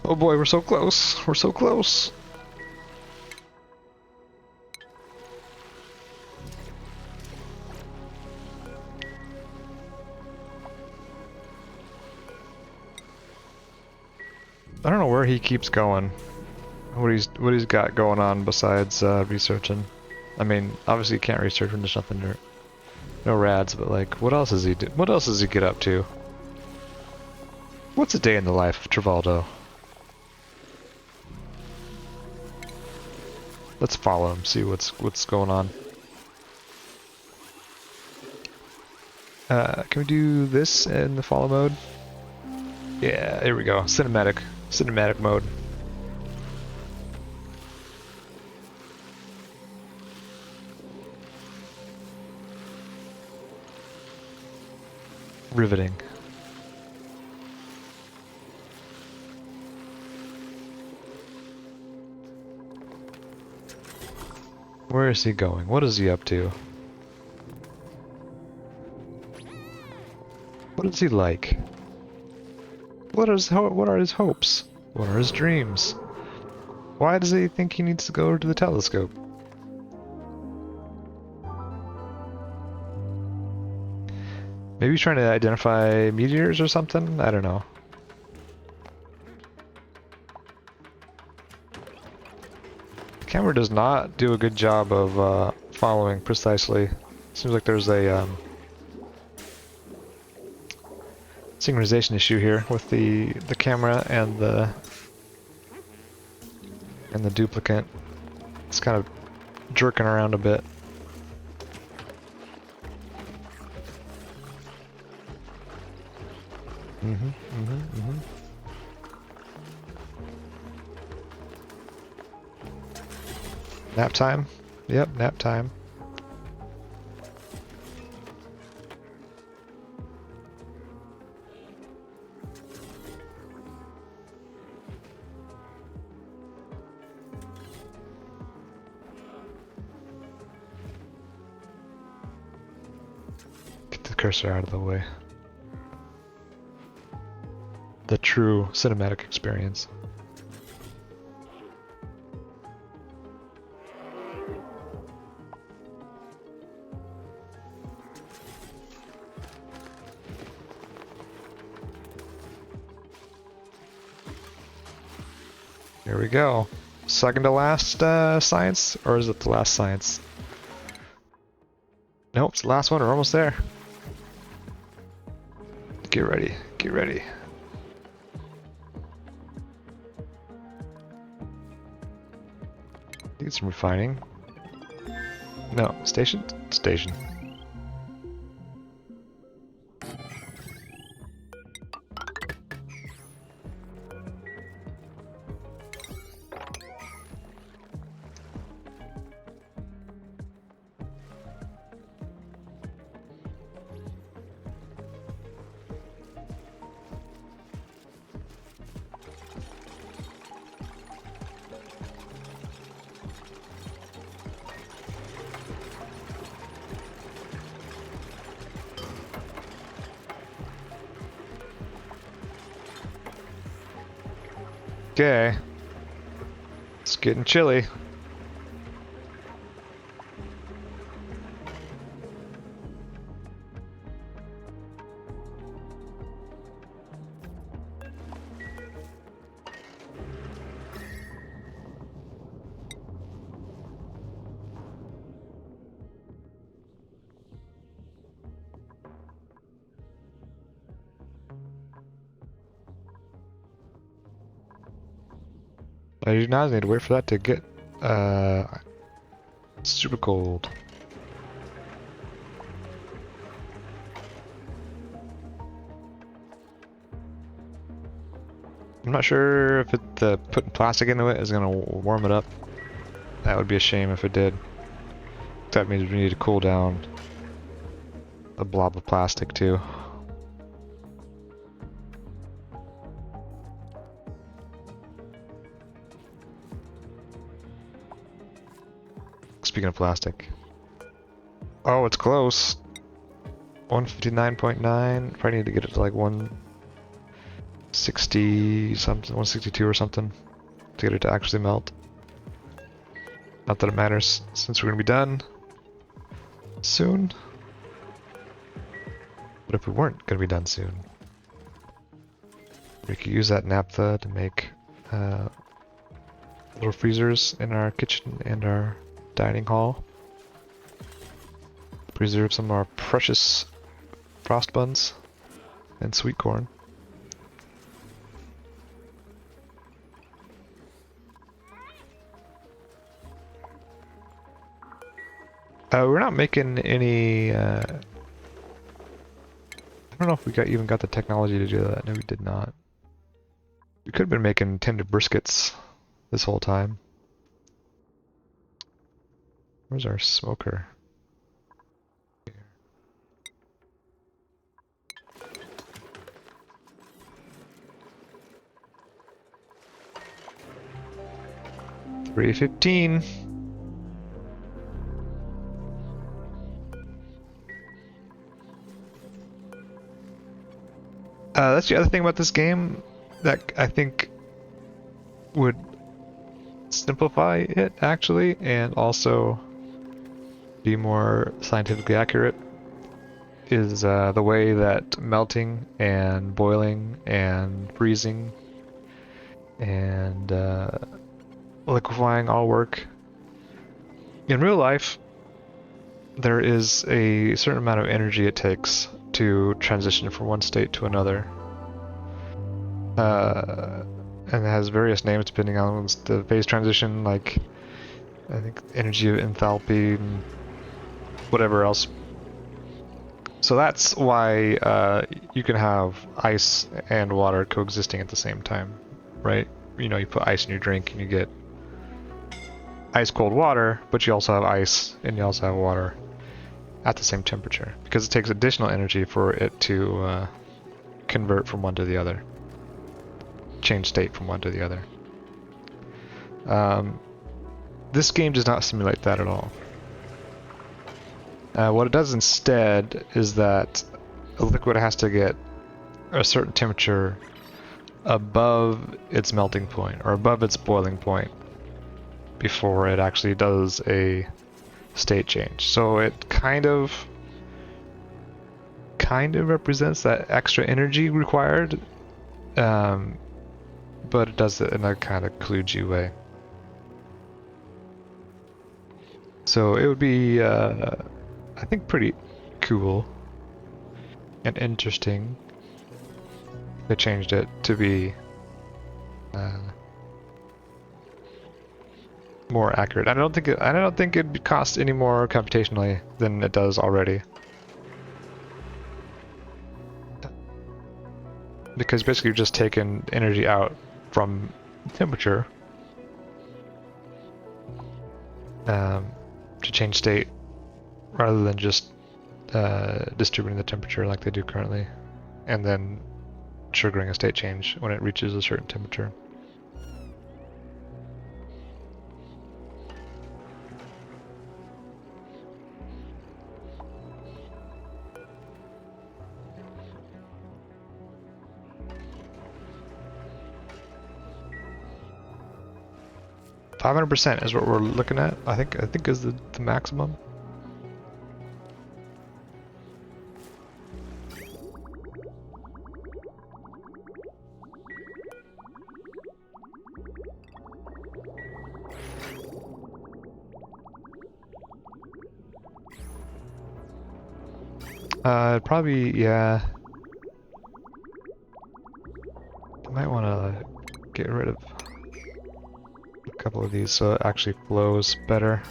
Oh boy, we're so close. We're so close. I don't know where he keeps going. what he's got going on besides researching. I mean, obviously you can't research when there's nothing there, no rads, but like, what else is he do? What else does he get up to? What's a day in the life of Travaldo? Let's follow him, see what's going on. Can we do this in the follow mode? Yeah, here we go. Cinematic mode. Riveting. Where is he going? What is he up to? What is he like? What are his hopes? What are his dreams? Why does he think he needs to go to the telescope? Maybe he's trying to identify meteors or something? I don't know. The camera does not do a good job of following precisely. Seems like there's a synchronization issue here with the camera and the duplicate. It's kind of jerking around a bit. Nap time? Yep, nap time. Get the cursor out of the way. The true cinematic experience. Here we go. Second to last science? Or is it the last science? Nope, it's the last one. We're almost there. Get ready. Get ready. Need some refining. No, station? Station. Okay. It's getting chilly. I do not need to wait for that to get super cold. I'm not sure if putting plastic into it is gonna warm it up. That would be a shame if it did. That means we need to cool down the blob of plastic too. Speaking of plastic. Oh, it's close. 159.9. Probably need to get it to like 160 something, 162 or something to get it to actually melt. Not that it matters since we're gonna be done soon. But if we weren't gonna be done soon, we could use that naphtha to make little freezers in our kitchen and our dining hall. Preserve some of our precious frost buns and sweet corn. We're not making any. I don't know if we even got the technology to do that. No, we did not. We could have been making tender briskets this whole time. Where's our smoker? $3.15. That's the other thing about this game that I think would simplify it actually, and also be more scientifically accurate, is the way that melting and boiling and freezing and liquefying all work. In real life, there is a certain amount of energy it takes to transition from one state to another. And it has various names depending on the phase transition, like I think energy of enthalpy and whatever else. So that's why you can have ice and water coexisting at the same time, right? You know, you put ice in your drink and you get ice cold water, but you also have ice and you also have water at the same temperature, because it takes additional energy for it to convert from one to the other, change state from one to the other. This game does not simulate that at all. What it does instead is that a liquid has to get a certain temperature above its melting point or above its boiling point before it actually does a state change. So it kind of represents that extra energy required, but it does it in a kind of kludgy way. So it would be, I think, pretty cool and interesting. They changed it to be more accurate. I don't think it costs any more computationally than it does already, because basically you're just taking energy out from temperature to change state, rather than just distributing the temperature like they do currently, and then triggering a state change when it reaches a certain temperature. $500% is what we're looking at. I think is the maximum. Probably, yeah. I might want to get rid of a couple of these so it actually flows better.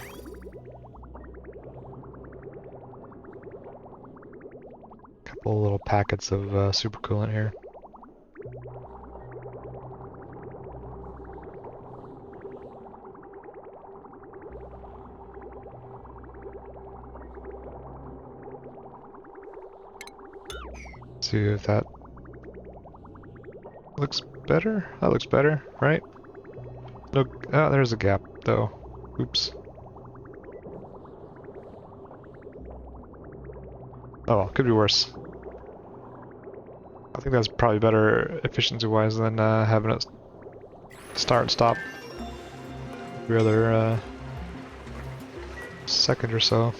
Couple little packets of supercoolant here. See if that looks better. That looks better, right? Look, oh, there's a gap though. Oops. Oh well, could be worse. I think that's probably better efficiency-wise than having it start and stop every other second or so.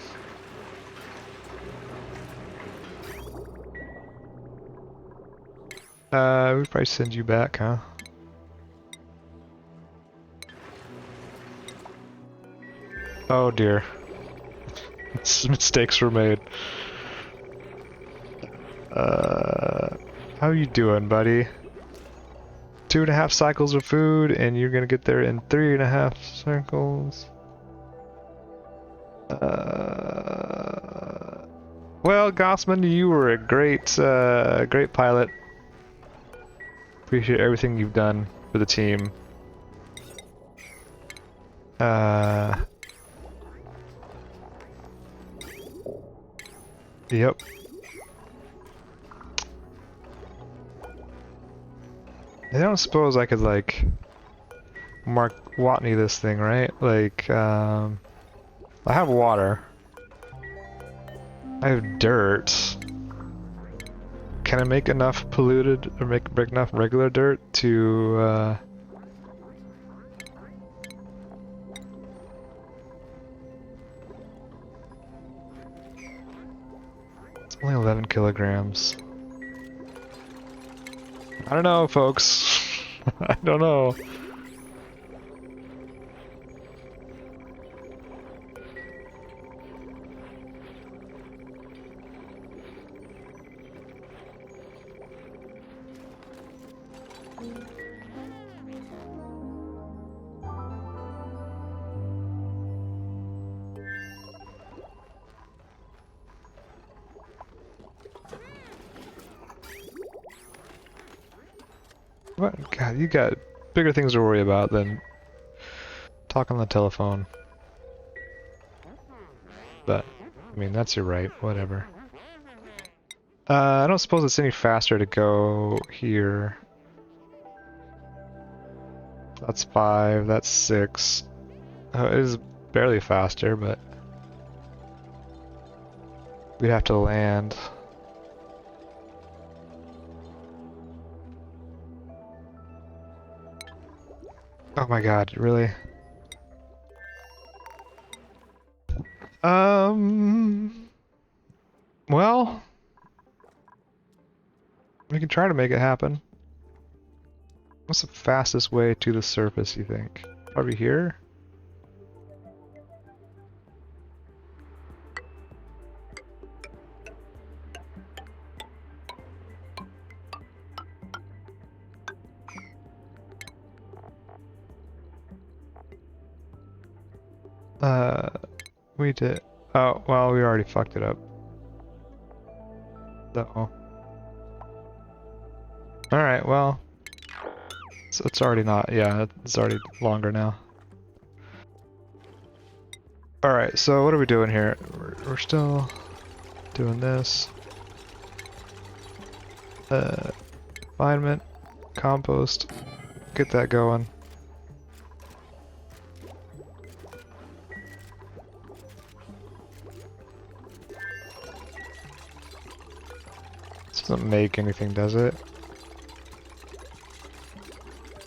We'd probably send you back, huh? Oh dear. Mistakes were made. How you doing, buddy? 2.5 cycles of food, and you're gonna get there in 3.5 cycles. Well, Gossman, you were a great pilot. Appreciate everything you've done for the team. Yep. I don't suppose I could, like, Mark Watney this thing, right? Like, I have water. I have dirt. Can I make enough polluted, or make enough regular dirt to, It's only 11 kilograms. I don't know, folks. I don't know. What? God, you got bigger things to worry about than talking on the telephone. But, I mean, that's your right, whatever. I don't suppose it's any faster to go here. That's 5, that's 6. It is barely faster, but we'd have to land. Oh my god, really? Well, we can try to make it happen. What's the fastest way to the surface, you think? Probably here? We did. Oh, well, we already fucked it up. Uh-oh. Alright, well. So it's already not, yeah, it's already longer now. Alright, so what are we doing here? We're still doing this. Refinement, compost, get that going. This doesn't make anything, does it?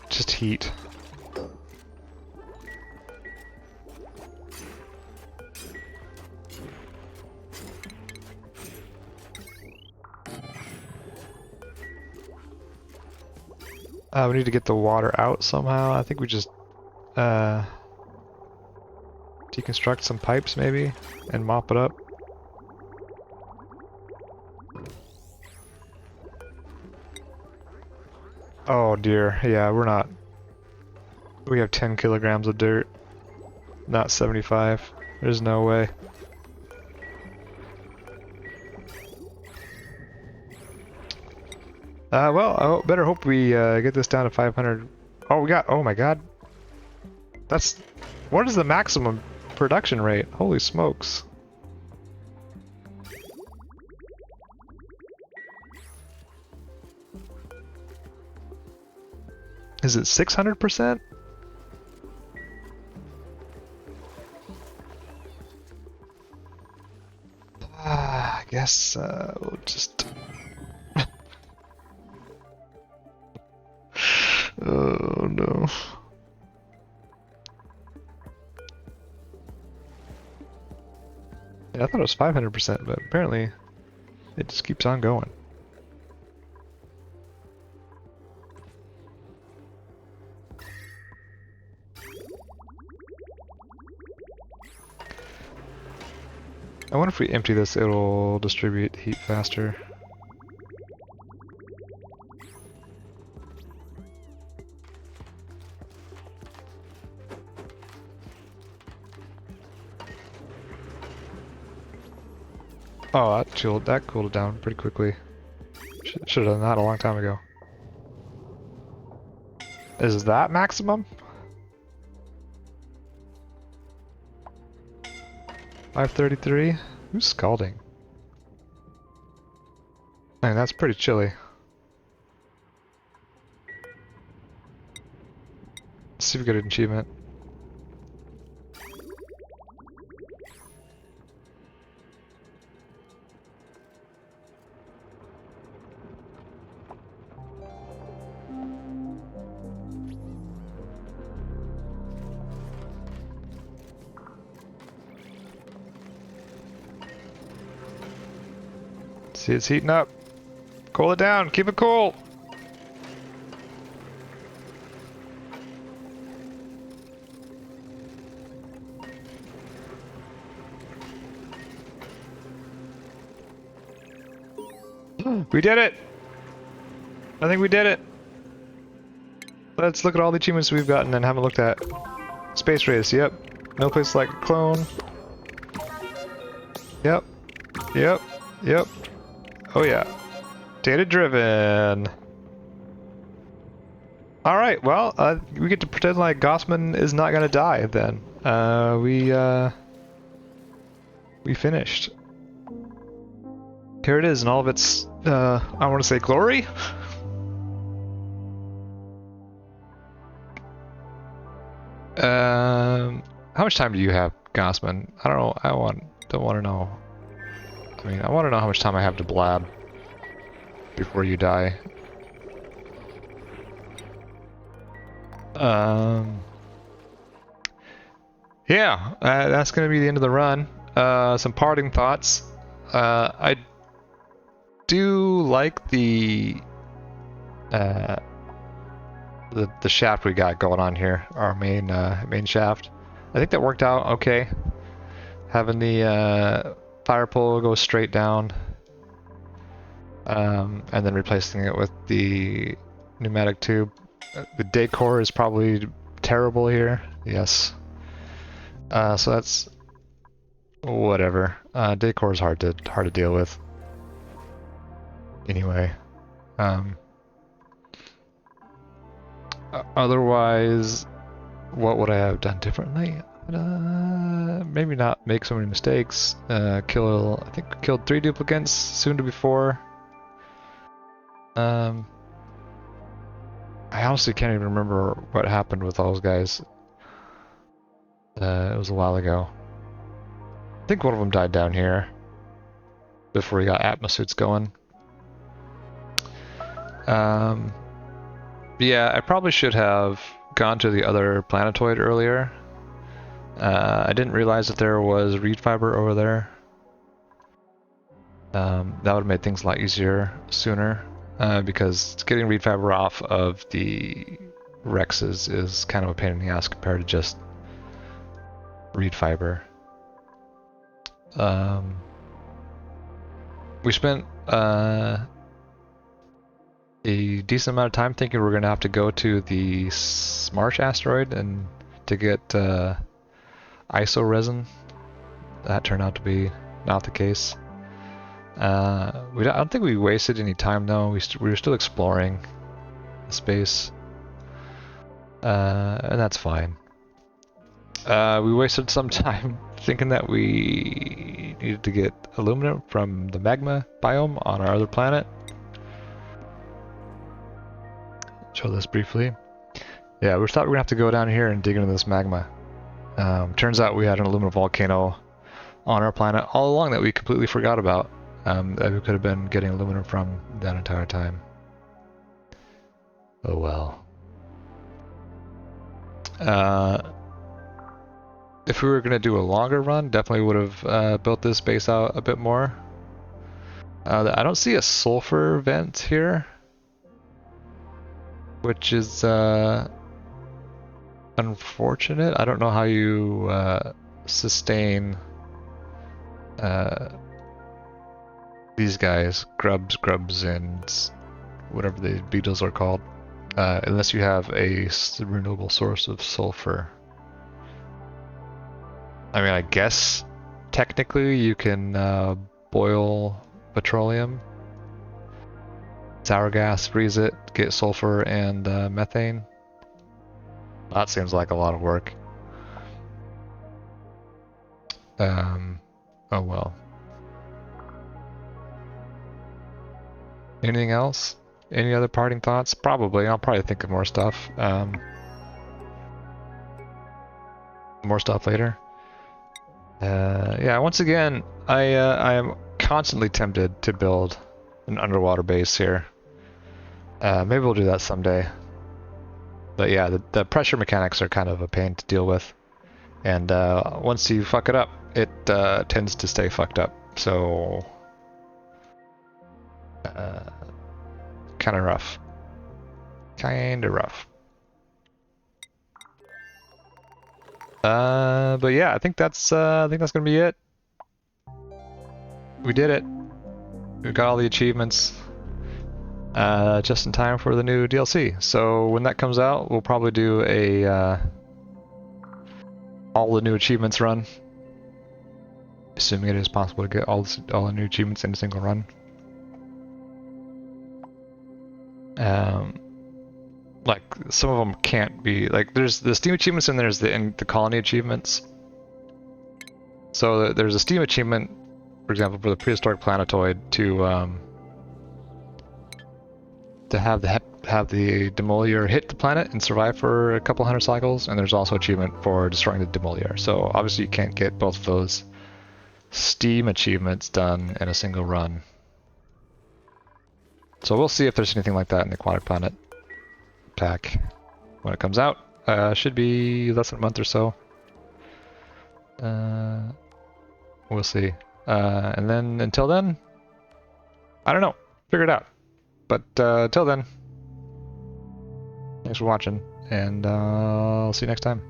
Just heat. We need to get the water out somehow. I think we just deconstruct some pipes maybe and mop it up. Oh dear, yeah, we're not. We have 10 kilograms of dirt, not 75. There's no way. Well, I better hope we get this down to 500. Oh, we got, oh my god. That's, what is the maximum production rate? Holy smokes. Is it 600%? I guess we'll just... Oh no. Yeah, I thought it was 500%, but apparently it just keeps on going. I wonder if we empty this, it'll distribute heat faster. Oh, that cooled it down pretty quickly. Should have done that a long time ago. Is that maximum? 533? Who's scalding? I mean, that's pretty chilly. Let's see if we get an achievement. See, it's heating up. Cool it down. Keep it cool. We did it. I think we did it. Let's look at all the achievements we've gotten and haven't looked at. Space race. Yep. No place like a clone. Yep. Yep. Yep. Oh yeah. Data driven. Alright, well, we get to pretend like Gossman is not gonna die then. We finished. Here it is in all of its, I want to say glory? How much time do you have, Gossman? I don't know, don't want to know. I mean, I want to know how much time I have to blab before you die. Yeah, that's gonna be the end of the run. Some parting thoughts. I do like the shaft we got going on here, our main shaft. I think that worked out okay. Having the fire pole go straight down, and then replacing it with the pneumatic tube. The decor is probably terrible here. Yes. So that's whatever. Decor is hard to deal with. Anyway, otherwise, what would I have done differently? Maybe not make so many mistakes. I think we killed 3 duplicates, soon to be 4. I honestly can't even remember what happened with those guys. It was a while ago. I think one of them died down here before he got atmosuits going. Yeah, I probably should have gone to the other Planetoid earlier. I didn't realize that there was reed fiber over there. That would have made things a lot easier sooner, because getting reed fiber off of the Rexes is kind of a pain in the ass compared to just reed fiber. We spent a decent amount of time thinking we're going to have to go to the Marsh asteroid and to get iso resin. That turned out to be not the case. I don't think we wasted any time though. We were still exploring the space, and that's fine. We wasted some time thinking that we needed to get aluminum from the magma biome on our other planet. Show this briefly. Yeah, we thought we were gonna have to go down here and dig into this magma. Turns out we had an aluminum volcano on our planet all along that we completely forgot about. That we could have been getting aluminum from that entire time. Oh well. If we were going to do a longer run, definitely would have built this base out a bit more. I don't see a sulfur vent here, which is unfortunate. I don't know how you sustain these guys, grubs, and whatever the beetles are called, unless you have a renewable source of sulfur. I mean, I guess technically you can boil petroleum, sour gas, freeze it, get sulfur and methane. That seems like a lot of work. Oh well. Anything else? Any other parting thoughts? Probably. I'll probably think of more stuff. More stuff later. Yeah, once again, I am constantly tempted to build an underwater base here. Maybe we'll do that someday. But yeah, the pressure mechanics are kind of a pain to deal with. And once you fuck it up, it tends to stay fucked up. So, kind of rough. Kinda rough. But yeah, I think that's gonna be it. We did it. We got all the achievements just in time for the new DLC. So when that comes out, we'll probably do a all the new achievements run, assuming it is possible to get all the new achievements in a single run. Like some of them can't be like there's the Steam achievements and there's the colony achievements. So there's a Steam achievement, for example, for the Prehistoric Planetoid to have the Demolier hit the planet and survive for a couple hundred cycles, and there's also achievement for destroying the Demolier. So obviously you can't get both of those Steam achievements done in a single run. So we'll see if there's anything like that in the Aquatic Planet pack when it comes out. Should be less than a month or so. We'll see. And then until then, I don't know. Figure it out. But till then, thanks for watching, and I'll see you next time.